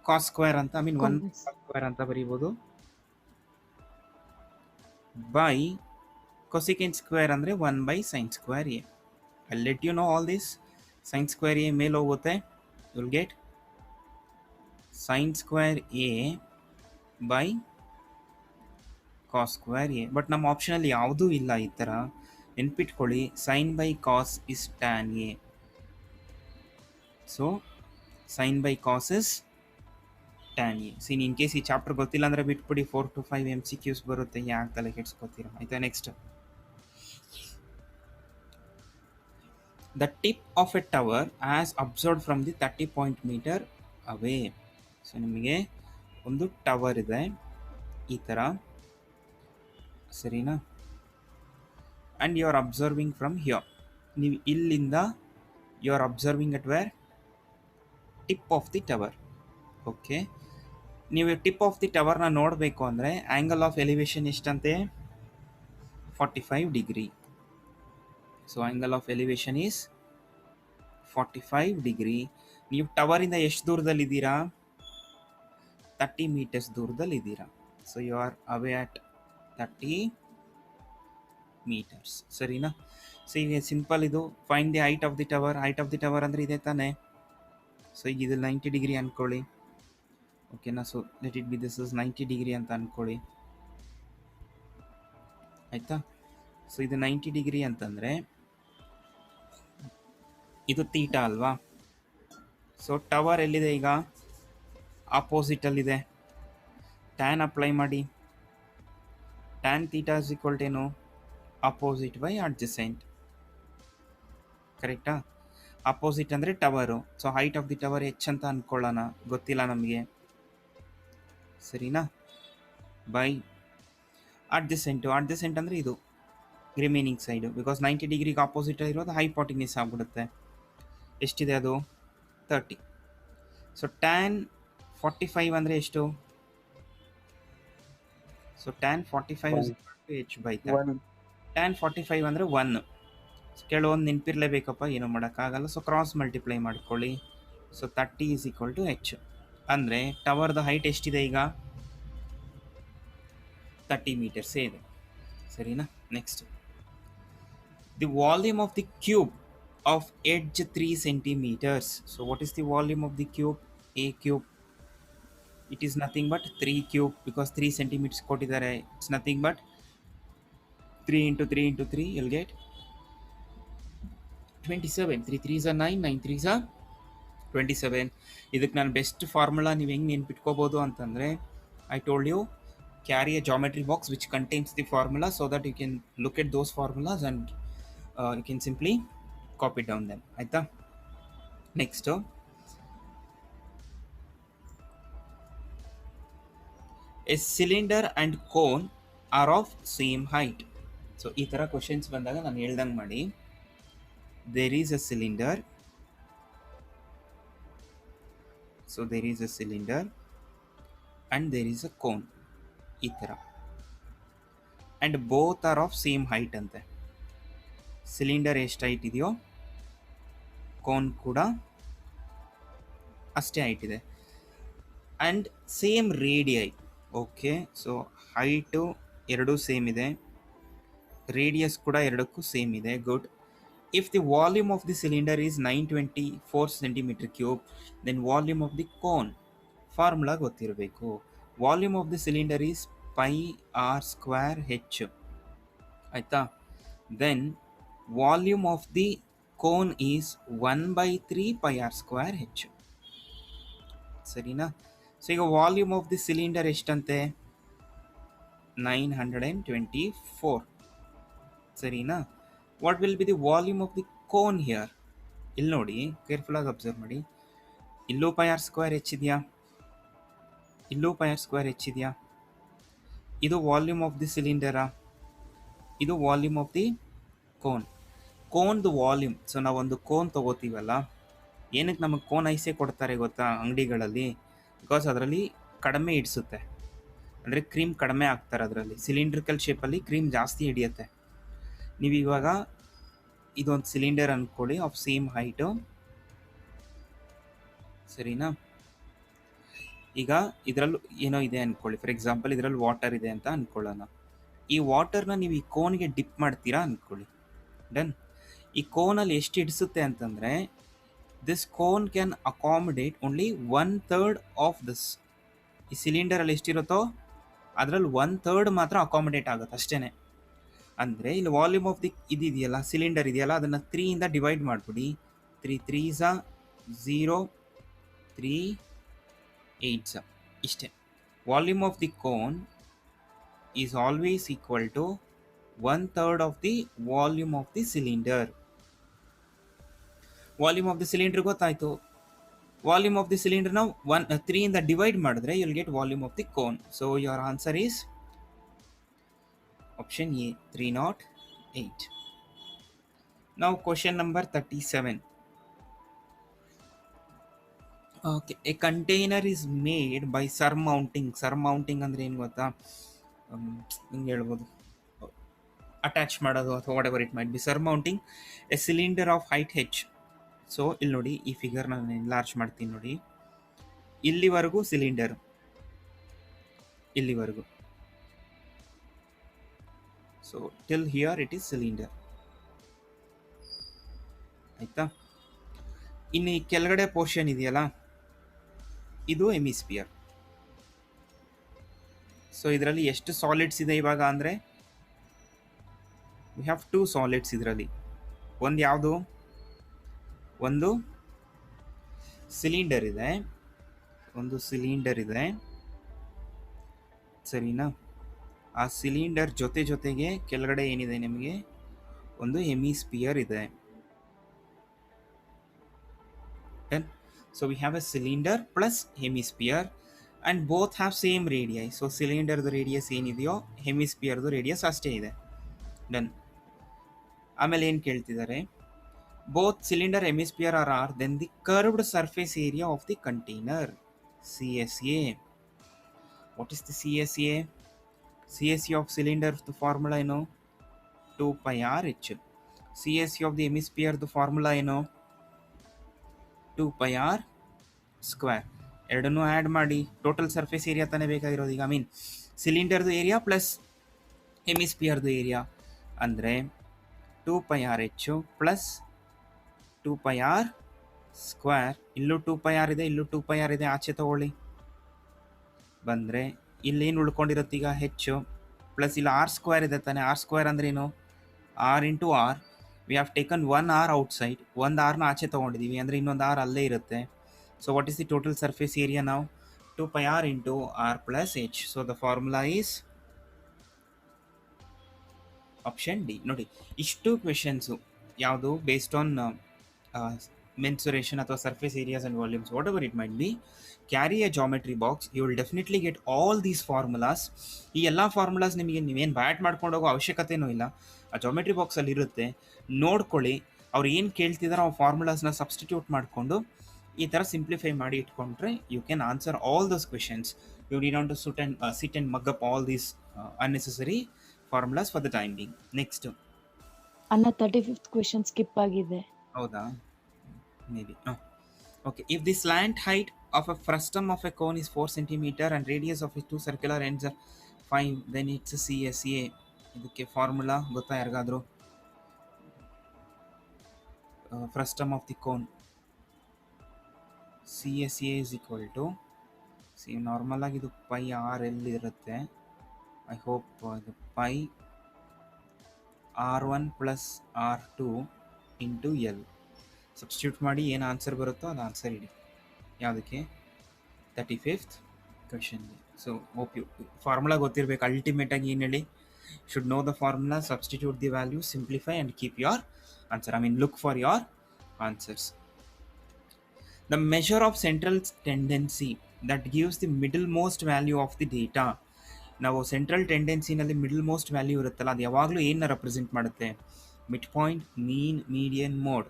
ಕಾಸ್ ಸ್ಕ್ವೇರ್ ಅಂತ, ಐ ಮೀನ್ 1 ಸ್ಕ್ವೇರ್ ಅಂತ ಬರೀಬೋದು. ಬೈ ಕೊಸಿಕೆಂಟ್ ಸ್ಕ್ವೇರ್ ಅಂದರೆ 1 by sine square A. I let you know all this. Sine square A ಮೇಲೆ ಹೋಗುತ್ತೆ, will get sine square A by cos square A. But ನಮ್ಮ ಆಪ್ಷನಲ್ಲಿ ಯಾವುದೂ ಇಲ್ಲ ಈ ಥರ, ನೆನ್ಪಿಟ್ಕೊಳ್ಳಿ. Sine by cos is tan A. So sine by cos is tan A. Since in case ಈ ಚಾಪ್ಟರ್ ಗೊತ್ತಿಲ್ಲ ಅಂದರೆ ಬಿಟ್ಬಿಡಿ, 4 to 5 MCQs ಬರುತ್ತೆ, ಯಾಕೆ ತಲೆ ಕೆಡ್ಸ್ಕೊತೀರ? ಆಯಿತಾ? Next, the tip of a tower as observed from the 30 meter away. So ನಿಮಗೆ ಒಂದು ಟವರ್ ಇದೆ, ಈ ಥರ, ಸರಿನಾ? And you are observing from here. ನೀವು ಇಲ್ಲಿಂದ you are observing at where tip of the tower. Okay, ನೀವು ಟಿಪ್ ಆಫ್ ದಿ ಟವರ್ನ ನೋಡಬೇಕು ಅಂದರೆ ಆ್ಯಂಗಲ್ ಆಫ್ ಎಲಿವೇಶನ್ ಎಷ್ಟಂತೆ? 45 degree. So angle of elevation is 45 degree. ನೀವು ಟವರಿಂದ ಎಷ್ಟು ದೂರದಲ್ಲಿದ್ದೀರಾ? 30 meters ದೂರದಲ್ಲಿದ್ದೀರಾ. So you are away at 30 meters, ಸರಿನಾ? ಸೊ ಈಗ ಸಿಂಪಲ್ ಇದು find the height of the tower. Height of the tower ಅಂದರೆ ಇದೆ ತಾನೇ. ಸೊ ಈಗ ಇದು 90 ಡಿಗ್ರಿ ಅಂದ್ಕೊಳ್ಳಿ. ಓಕೆನಾ? So let it be this is 90 degree ಅಂತ ಅಂದ್ಕೊಳ್ಳಿ, ಆಯಿತಾ? ಸೊ ಇದು 90 ಡಿಗ್ರಿ ಅಂತಂದರೆ ಇದು ತೀಟಾ ಅಲ್ವಾ? ಸೊ ಟವರ್ ಎಲ್ಲಿದೆ ಈಗ? ಆಪೋಸಿಟಲ್ಲಿದೆ. ಟ್ಯಾನ್ ಅಪ್ಲೈ ಮಾಡಿ. Tan theta is equal to ಏನು? ಅಪೋಸಿಟ್ ಬೈ ಅಡ್ಜಸೆಂಟ್, ಕರೆಕ್ಟಾ? ಅಪೋಸಿಟ್ ಅಂದರೆ tower. So height of the tower H ಅಂತ ಅಂದ್ಕೊಳ್ಳೋಣ, ಗೊತ್ತಿಲ್ಲ ನಮಗೆ, ಸರಿನಾ? ಬೈ ಅಡ್ಜಸೆಂಟು. ಅಡ್ಜಸೆಂಟ್ ಅಂದರೆ ಇದು ರಿಮೈನಿಂಗ್ ಸೈಡು, ಬಿಕಾಸ್ 90 ಡಿಗ್ರಿಗೆ ಆಪೋಸಿಟ್ ಇರೋದು ಹೈಪಾಟಿನಿಸ್ ಆಗ್ಬಿಡುತ್ತೆ. ಎಷ್ಟಿದೆ ಅದು? 30. ಸೊ ಟ್ಯಾನ್ 45 ಅಂದರೆ ಎಷ್ಟು? So tan 45 H by 30. Tan 45 ಅಂದರೆ 1. ಕೆಲವೊಂದು ನೆನಪಿರಲೇಬೇಕಪ್ಪ, ಏನೂ ಮಾಡೋಕ್ಕಾಗಲ್ಲ. ಸೊ ಕ್ರಾಸ್ ಮಲ್ಟಿಪ್ಲೈ ಮಾಡ್ಕೊಳ್ಳಿ. So 30 is equal to H. ಅಂದರೆ ಟವರ್ದ ಹೈಟ್ ಎಷ್ಟಿದೆ ಈಗ? 30 ಮೀಟರ್ಸೇ ಇದೆ, ಸರಿನಾ? Next, the volume of the cube of edge 3 centimeters. So what is the volume of the cube? A cube. It is nothing but 3 cube, because 3 centimeters ಕೊಟ್ಟಿದ್ದಾರೆ. It's nothing but 3 into 3 into 3, you'll get 27. 3 3s are 9, 9 3s are 27. ಇದಕ್ಕೆ ನಾನು ಬೆಸ್ಟ್ ಫಾರ್ಮುಲಾ ನೀವು ಹೆಂಗೆ ನೆನ್ಪಿಟ್ಕೋಬೋದು ಅಂತಂದರೆ, I told you, carry a geometry box which contains the formula so that you can look at those formulas and you can simply copy down them, ಆಯ್ತಾ? Next, a cylinder and cone are of same height. So ಈ ಥರ ಕ್ವಶನ್ಸ್ ಬಂದಾಗ ನಾನು ಹೇಳ್ದಂಗೆ ಮಾಡಿ. There is a cylinder, so there is a cylinder and there is a cone, ಈ ಥರ. And both are of same height ಅಂತೆ. ಸಿಲಿಂಡರ್ ಎಷ್ಟು ಹೈಟ್ ಇದೆಯೋ ಕೋನ್ ಕೂಡ ಅಷ್ಟೇ ಹೈಟ್ ಇದೆ. And same radii. Okay, so height ಎರಡೂ ಸೇಮ್ ಇದೆ, ರೇಡಿಯಸ್ ಕೂಡ ಎರಡಕ್ಕೂ ಸೇಮ್ ಇದೆ. Good. If the volume of the cylinder is 924 centimeter cube, then volume of the cone formula ಗೊತ್ತಿರಬೇಕು. Volume of the cylinder is pi r square h, ಆಯಿತಾ? Then volume of the cone is 1/3 pi r square h, ಸರಿನಾ? ಸೊ ಈಗ ವಾಲ್ಯೂಮ್ ಆಫ್ ದಿ ಸಿಲಿಂಡರ್ ಎಷ್ಟಂತೆ? 924, ಸರಿನಾ? What will be the volume of the cone here? ಇಲ್ಲಿ ನೋಡಿ, ಕೇರ್ಫುಲ್ಲಾಗಿ ಅಬ್ಸರ್ವ್ ಮಾಡಿ. ಇಲ್ಲೂ ಪೈ ಆರ್ ಸ್ಕ್ವೇರ್ ಹೆಚ್ಚಿದೆಯಾ? ಇಲ್ಲೂ ಪೈ ಆರ್ ಸ್ಕ್ವೇರ್ ಹೆಚ್ಚಿದೆಯಾ? ಇದು ವಾಲ್ಯೂಮ್ ಆಫ್ ದಿ ಸಿಲಿಂಡರಾ? ಇದು ವಾಲ್ಯೂಮ್ ಆಫ್ ದಿ ಕೋನ್. ಕೋನ್ದು ವಾಲ್ಯೂಮ್, ಸೊ ನಾವೊಂದು ಕೋನ್ ತೊಗೋತೀವಲ್ಲ, ಏನಕ್ಕೆ ನಮಗೆ ಕೋನ್ ಐಸೇ ಕೊಡ್ತಾರೆ ಗೊತ್ತಾ ಅಂಗಡಿಗಳಲ್ಲಿ? ಬಿಕಾಸ್ ಅದರಲ್ಲಿ ಕಡಿಮೆ ಹಿಡಿಸುತ್ತೆ, ಅಂದರೆ ಕ್ರೀಮ್ ಕಡಿಮೆ ಹಾಕ್ತಾರೆ ಅದರಲ್ಲಿ. ಸಿಲಿಂಡ್ರಿಕಲ್ ಶೇಪಲ್ಲಿ ಕ್ರೀಮ್ ಜಾಸ್ತಿ ಹಿಡಿಯುತ್ತೆ. ನೀವು ಇವಾಗ ಇದೊಂದು ಸಿಲಿಂಡರ್ ಅಂದ್ಕೊಳ್ಳಿ ಆಫ್ ಸೇಮ್ ಹೈಟು, ಸರಿನಾ? ಈಗ ಇದರಲ್ಲೂ ಏನೋ ಇದೆ ಅಂದ್ಕೊಳ್ಳಿ, ಫಾರ್ ಎಕ್ಸಾಂಪಲ್ ಇದರಲ್ಲಿ ವಾಟರ್ ಇದೆ ಅಂತ ಅಂದ್ಕೊಳ್ಳೋಣ. ಈ ವಾಟರ್ನ ನೀವು ಈ ಕೋನ್ಗೆ ಡಿಪ್ ಮಾಡ್ತೀರಾ ಅಂದ್ಕೊಳ್ಳಿ. ಡನ್. ಈ ಕೋನಲ್ಲಿ ಎಷ್ಟು ಹಿಡಿಸುತ್ತೆ ಅಂತಂದರೆ, this cone can accommodate only 1/3 of this. ಈ ಸಿಲಿಂಡರಲ್ಲಿ ಎಷ್ಟಿರುತ್ತೋ ಅದರಲ್ಲಿ 1/3 ಮಾತ್ರ ಅಕಾಮಡೇಟ್ ಆಗುತ್ತೆ ಅಷ್ಟೇ. ಅಂದರೆ ಇಲ್ಲಿ ವಾಲ್ಯೂಮ್ ಆಫ್ ದಿ ಇದೆಯಲ್ಲ, ಸಿಲಿಂಡರ್ ಇದೆಯಲ್ಲ, ಅದನ್ನು 3ಇಂದ ಡಿವೈಡ್ ಮಾಡಿಬಿಡಿ. 3 3s 0, 3 8s, ಇಷ್ಟೇ. Volume of the cone is always equal to 1/3 of the volume of the cylinder. Volume of the cylinder ಗೊತ್ತಾಯಿತು. ವಾಲ್ಯೂಮ್ ಆಫ್ ದಿ ಸಿಲಿಂಡರ್ ನಾವು 3 ಇಂದ ಡಿವೈಡ್ ಮಾಡಿದ್ರೆ you'll get volume of the cone. So your answer is option A 308. Now question number 37. Okay, a container is made by surmounting ಅಂದ್ರೆ ಏನು ಗೊತ್ತಾ, ಹಿಂಗೆ ಹೇಳ್ಬೋದು, ಅಟ್ಯಾಚ್ ಮಾಡೋದು ಅಥವಾ whatever it might be. Surmounting a cylinder of height h. So ಇಲ್ಲಿ ನೋಡಿ, ಈ ಫಿಗರ್ ನಾನು ಎನ್ಲಾರ್ಜ್ ಮಾಡ್ತೀನಿ ನೋಡಿ. ಇಲ್ಲಿವರೆಗೂ ಸಿಲಿಂಡರ್, ಇಲ್ಲಿವರೆಗೂ. So till here it is cylinder, ಆಯ್ತಾ. ಇನ್ನು ಈ ಕೆಳಗಡೆ ಪೋರ್ಷನ್ ಇದೆಯಲ್ಲ, ಇದು ಎಮಿಸ್ಪಿಯರ್. ಸೊ ಇದರಲ್ಲಿ ಎಷ್ಟು ಸಾಲಿಡ್ಸ್ ಇದೆ ಇವಾಗ ಅಂದರೆ, ವಿ ಹ್ಯಾವ್ 2 ಸಾಲಿಡ್ಸ್ ಇದರಲ್ಲಿ. ಒಂದು ಯಾವುದು, ಒಂದು ಸಿಲಿಂಡರ್ ಇದೆ, ಸರಿನಾ. ಆ ಸಿಲಿಂಡರ್ ಜೊತೆಗೆ ಕೆಳಗಡೆ ಏನಿದೆ ನಿಮಗೆ, ಒಂದು ಹೆಮಿಸ್ಪಿಯರ್ ಇದೆ. So we have a cylinder plus hemisphere and both have same radii. So ಸಿಲಿಂಡರ್ದು ರೇಡಿಯಸ್ ಏನಿದೆಯೋ ಹೆಮಿಸ್ಪಿಯರ್ದು ರೇಡಿಯಸ್ ಅಷ್ಟೇ ಇದೆ. ಡನ್. ಆಮೇಲೆ ಏನು ಕೇಳ್ತಿದ್ದಾರೆ, both cylinder hemisphere are then the curved surface area of the container, CSA. What is the CSA? CSA of ಸಿಲಿಂಡರ್ದು ಫಾರ್ಮುಲಾ ಏನು, 2πRh. CSA ಆಫ್ ದಿ ಹೆಮಿಸ್ಪಿಯರ್ದು ಫಾರ್ಮುಲಾ ಏನು, 2πr ಸ್ಕ್ವೇರ್. ಎರಡನ್ನೂ ಆ್ಯಡ್ ಮಾಡಿ ಟೋಟಲ್ ಸರ್ಫೇಸ್ ಏರಿಯಾ ತಾನೇ ಬೇಕಾಗಿರೋದು ಈಗ. ಮೀನ್ ಸಿಲಿಂಡರ್ದು ಏರಿಯಾ ಪ್ಲಸ್ ಹೆಮಿಸ್ಪಿಯರ್ದು ಏರಿಯಾ ಅಂದರೆ 2πRh ಪ್ಲಸ್ 2πr ಸ್ಕ್ವೇರ್. ಇಲ್ಲೂ 2πr ಇದೆ, ಇಲ್ಲೂ 2πr ಇದೆ, ಆಚೆ ತಗೊಳ್ಳಿ. ಬಂದರೆ ಇಲ್ಲೇನು ಉಳ್ಕೊಂಡಿರುತ್ತೆ ಈಗ, ಹೆಚ್ಚು ಪ್ಲಸ್ ಇಲ್ಲಿ ಆರ್ ಸ್ಕ್ವೇರ್ ಇದೆ ತಾನೆ. ಆರ್ ಸ್ಕ್ವೇರ್ ಅಂದ್ರೇನು, r into r. We have taken 1 r outside, ಒಂದು ಆರ್ನ ಆಚೆ ತೊಗೊಂಡಿದ್ದೀವಿ ಅಂದರೆ ಇನ್ನೊಂದು ಆರ್ ಅಲ್ಲೇ ಇರುತ್ತೆ. So what is the total surface area ನಾವು, 2πr into r plus h. So the formula is option D. ನೋಡಿ, ಇಷ್ಟು ಕ್ವೆಶನ್ಸು ಯಾವುದು ಬೇಸ್ಡ್ ಆನ್ ಮೆನ್ಸುರೇಷನ್ ಅಥವಾ surface areas and volumes, whatever it might be. Carry a geometry box, you will definitely get all these formulas. ಈ ಎಲ್ಲ ಫಾರ್ಮುಲಾಸ್ ನಿಮಗೆ ನೀವೇನು ಬ್ಯಾಟ್ ಮಾಡ್ಕೊಂಡು ಹೋಗೋ ಅವಶ್ಯಕತೆಯೂ ಇಲ್ಲ, ಆ ಜಾಮೆಟ್ರಿ ಬಾಕ್ಸಲ್ಲಿ ಇರುತ್ತೆ. ನೋಡ್ಕೊಳ್ಳಿ, ಅವ್ರು ಏನು ಕೇಳ್ತಿದಾರೋ ಆ ಫಾರ್ಮುಲಾಸ್ನ ಸಬ್ಸ್ಟಿಟ್ಯೂಟ್ ಮಾಡಿಕೊಂಡು ಈ ಥರ ಸಿಂಪ್ಲಿಫೈ ಮಾಡಿ ಇಟ್ಕೊಂಡ್ರೆ you can answer all those questions. You need not to sit and mug up all these unnecessary formulas for the time being. Next ಅನ್ನ 35th ಕ್ವೆಶನ್ ಸ್ಕಿಪ್ ಆಗಿದೆ. ಹೌದಾ, maybe. Okay, if the slant height of a frustum of a cone is 4 cm and radius of its 2 circular ends are 5, then it's a CSA. ಇದಕ್ಕೆ ಫಾರ್ಮುಲಾ ಗೊತ್ತಾ ಯಾರಿಗಾದರೂ? Frustum of the cone, CSA is equal to, normal ಆಗಿ ಇದು ಪೈ ಆರ್ ಎಲ್ ಇರುತ್ತೆ. ಐ ಹೋಪ್ ಇದು pi R1 plus R2 into l. Substitute ಮಾಡಿ ಏನು ಆನ್ಸರ್ ಬರುತ್ತೋ ಅದು ಆನ್ಸರ್ ಇಡಿ. ಯಾವುದಕ್ಕೆ? 35th ಕ್ವೆಶನ್ಗೆ. ಸೊ ಹೋಪ್ ಯು ಫಾರ್ಮುಲಾ ಗೊತ್ತಿರಬೇಕು. ಅಲ್ಟಿಮೇಟಾಗಿ ಏನು ಹೇಳಿ, should know the formula, substitute the value, simplify and keep your answer. I mean look for your answers. The measure of central tendency that gives the middlemost value of the data. ನಾವು ಸೆಂಟ್ರಲ್ ಟೆಂಡೆನ್ಸಿನಲ್ಲಿ ಮಿಡಲ್ ಮೋಸ್ಟ್ ವ್ಯಾಲ್ಯೂ ಇರುತ್ತಲ್ಲ, ಅದು ಯಾವಾಗಲೂ ಏನನ್ನ ರೆಪ್ರೆಸೆಂಟ್ ಮಾಡುತ್ತೆ? Mid point, mean, median, mode.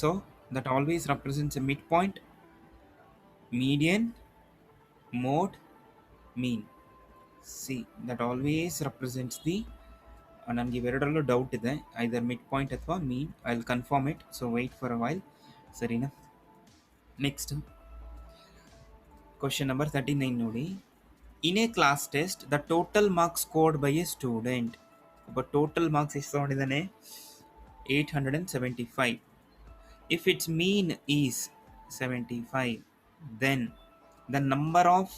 So that always represents a midpoint, median, mode, mean. See, that always represents the ನನಗೆ ಇವೆರಡರಲ್ಲೂ ಡೌಟ್ ಇದೆ, ಐದರ್ ಮಿಡ್ ಪಾಯಿಂಟ್ ಅಥವಾ mean. I will confirm it, so wait for a while. ಸರಿನಾ? ನೆಕ್ಸ್ಟ್ ಕ್ವಶನ್ ನಂಬರ್ 39 ನೋಡಿ. In a class test the total marks scored by a student. ಒಬ್ಬ ಟೋಟಲ್ ಮಾರ್ಕ್ಸ್ ಎಷ್ಟು ತೊಗೊಂಡಿದ್ದಾನೆ? 875. If its mean is 75, then the number of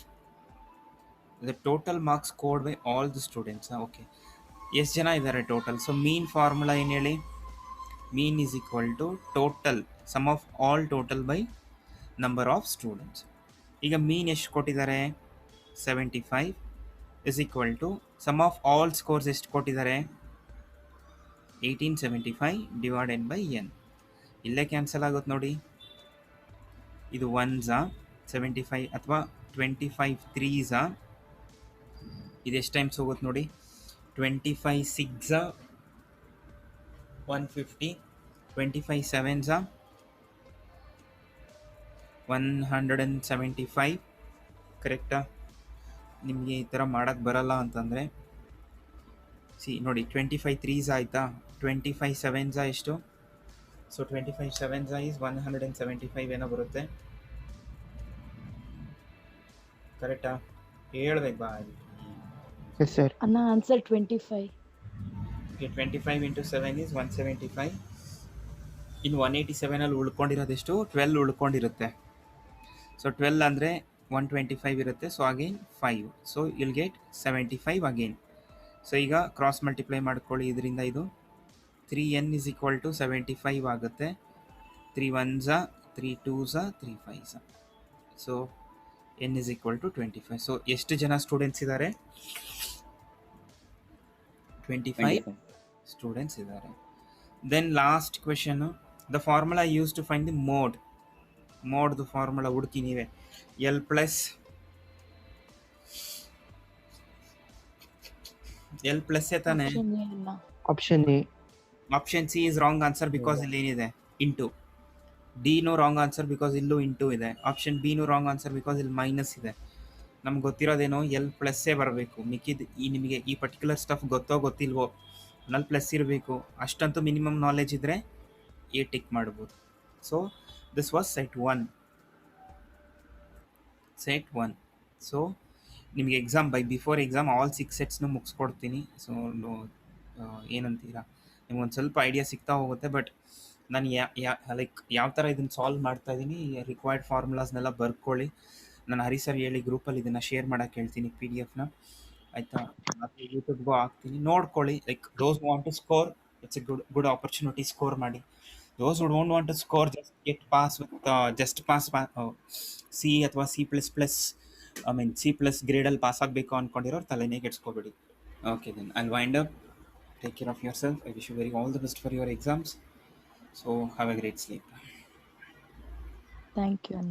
the total marks scored by all the students. Okay, ಎಷ್ಟು ಜನ ಇದ್ದಾರೆ ಟೋಟಲ್? ಸೊ ಮೀನ್ ಫಾರ್ಮುಲಾ ಏನು ಹೇಳಿ? Mean is equal to total sum of all total by number of students. ಈಗ ಮೀನ್ ಎಷ್ಟು ಕೊಟ್ಟಿದ್ದಾರೆ? 75 is equal to sum of all scores ಎಷ್ಟು ಕೊಟ್ಟಿದ್ದಾರೆ? 1875 ಡಿವೈಡೆಡ್ ಬೈ ಎನ್. ಇಲ್ಲೇ ಕ್ಯಾನ್ಸಲ್ ಆಗುತ್ತೆ ನೋಡಿ. ಇದು 1 75 ಅಥವಾ 25 3 ಇದು ಎಷ್ಟು ಟೈಮ್ಸ್ ಹೋಗುತ್ತೆ ನೋಡಿ. 25 6 150, 25 7 175. ಕರೆಕ್ಟಾ? ನಿಮಗೆ ಈ ಥರ ಮಾಡೋಕ್ಕೆ ಬರಲ್ಲ ಅಂತಂದರೆ ನೋಡಿ 25 3 ಆಯಿತಾ, 25 7 ಎಷ್ಟು? ಸೊ 25 7 ಈಸ್ 175 ಏನೋ ಬರುತ್ತೆ. ಕರೆಕ್ಟಾ? ಹೇಳ್ಬೇಕು ಬಾ. Yes, sir. ಅನ್ನ ಆನ್ಸರ್ 25. Okay, 25 into 7 is 175. ಇನ್ನು 187 ಉಳ್ಕೊಂಡಿರೋದೆಷ್ಟು? 12 ಉಳ್ಕೊಂಡಿರುತ್ತೆ. ಸೊ 12 ಅಂದರೆ 125 ಇರುತ್ತೆ. So again 5. So will get 75 again. So ಈಗ ಕ್ರಾಸ್ ಮಲ್ಟಿಪ್ಲೈ ಮಾಡ್ಕೊಳ್ಳಿ ಇದರಿಂದ. ಇದು 3n ಇಸ್ ಈಕ್ವಲ್ ಟು 75 ಆಗುತ್ತೆ. 3 1 3 2 3 5. So n is equal to 25. ಸೊ ಎಷ್ಟು ಜನ ಸ್ಟೂಡೆಂಟ್ಸ್ ಇದ್ದಾರೆ? 25 ಸ್ಟೂಡೆಂಟ್ಸ್ ಇದ್ದಾರೆ. Then last question, the formula use to find the ಮೋಡ್ದು ಫಾರ್ಮುಲಾ ಹುಡುಕಿ ನೀವೇ. ಎಲ್ ಪ್ಲಸ್ ತಾನೆ. ಆಪ್ಷನ್ ಎ ಅಲ್ಲ. Option A. Option C is wrong answer because ಇಲ್ಲಿ ಏನಿದೆ? ಇಂಟು. ಡಿನೂ ರಾಂಗ್ ಆನ್ಸರ್ ಬಿಕಾಸ್ ಇಲ್ಲೂ ಇಂಟು ಇದೆ. ಆಪ್ಷನ್ ಬಿನೂ ರಾಂಗ್ ಆನ್ಸರ್ ಬಿಕಾಸ್ ಇಲ್ಲಿ ಮೈನಸ್ ಇದೆ. ನಮ್ಗೆ ಗೊತ್ತಿರೋದೇನೋ ಎಲ್ ಪ್ಲಸ್ಸೇ ಬರಬೇಕು. ಮಿಕ್ಕಿದ್ದು ನಿಮಗೆ ಈ ಪರ್ಟಿಕ್ಯುಲರ್ ಸ್ಟಫ್ ಗೊತ್ತಿಲ್ವೋ, ನಲ್ಲಿ ಪ್ಲಸ್ ಇರಬೇಕು. ಅಷ್ಟಂತೂ ಮಿನಿಮಮ್ ನಾಲೆಜ್ ಇದ್ದರೆ ಎ ಟಿಕ್ ಮಾಡ್ಬೋದು. So this was set 1. So ನಿಮಗೆ ಎಕ್ಸಾಮ್ ಬಿಫೋರ್ ಎಕ್ಸಾಮ್ ಆಲ್ 6 ಸೆಟ್ಸ್ನು ಮುಗಿಸ್ಕೊಡ್ತೀನಿ. ಸೊ ಏನಂತೀರಾ, ನಿಮ್ಗೊಂದು ಸ್ವಲ್ಪ ಐಡಿಯಾ ಸಿಗ್ತಾ ಹೋಗುತ್ತೆ. ಬಟ್ ನಾನು ಯಾವ ಥರ ಇದನ್ನು ಸಾಲ್ವ್ ಮಾಡ್ತಾ ಇದ್ದೀನಿ, ರಿಕ್ವೈರ್ಡ್ ಫಾರ್ಮುಲಾಸ್ನೆಲ್ಲ ಬರ್ಕೊಳ್ಳಿ. ನಾನು ಹರಿ ಸರ್ ಹೇಳಿ ಗ್ರೂಪಲ್ಲಿ ಇದನ್ನು ಶೇರ್ ಮಾಡೋಕ್ಕೆ ಹೇಳ್ತೀನಿ PDF-ನ, ಆಯಿತಾ? ಮತ್ತು ಯೂಟ್ಯೂಬ್ಗೂ ಹಾಕ್ತೀನಿ, ನೋಡ್ಕೊಳ್ಳಿ. Those want to score, it's a good opportunity, score ಮಾಡಿ. Those would don't want to score, just pass C ಅಥವಾ C++ ಗ್ರೇಡಲ್ಲಿ ಪಾಸ್ ಆಗಬೇಕು ಅಂದ್ಕೊಂಡಿರೋರು ತಲೆನೇ ಕೆಡ್ಸ್ಕೊಬೇಡಿ. Okay, then I'll wind up. Take care of yourself. I wish you all the best for your exams. So have a great sleep. Thank you ಅನ್ನ.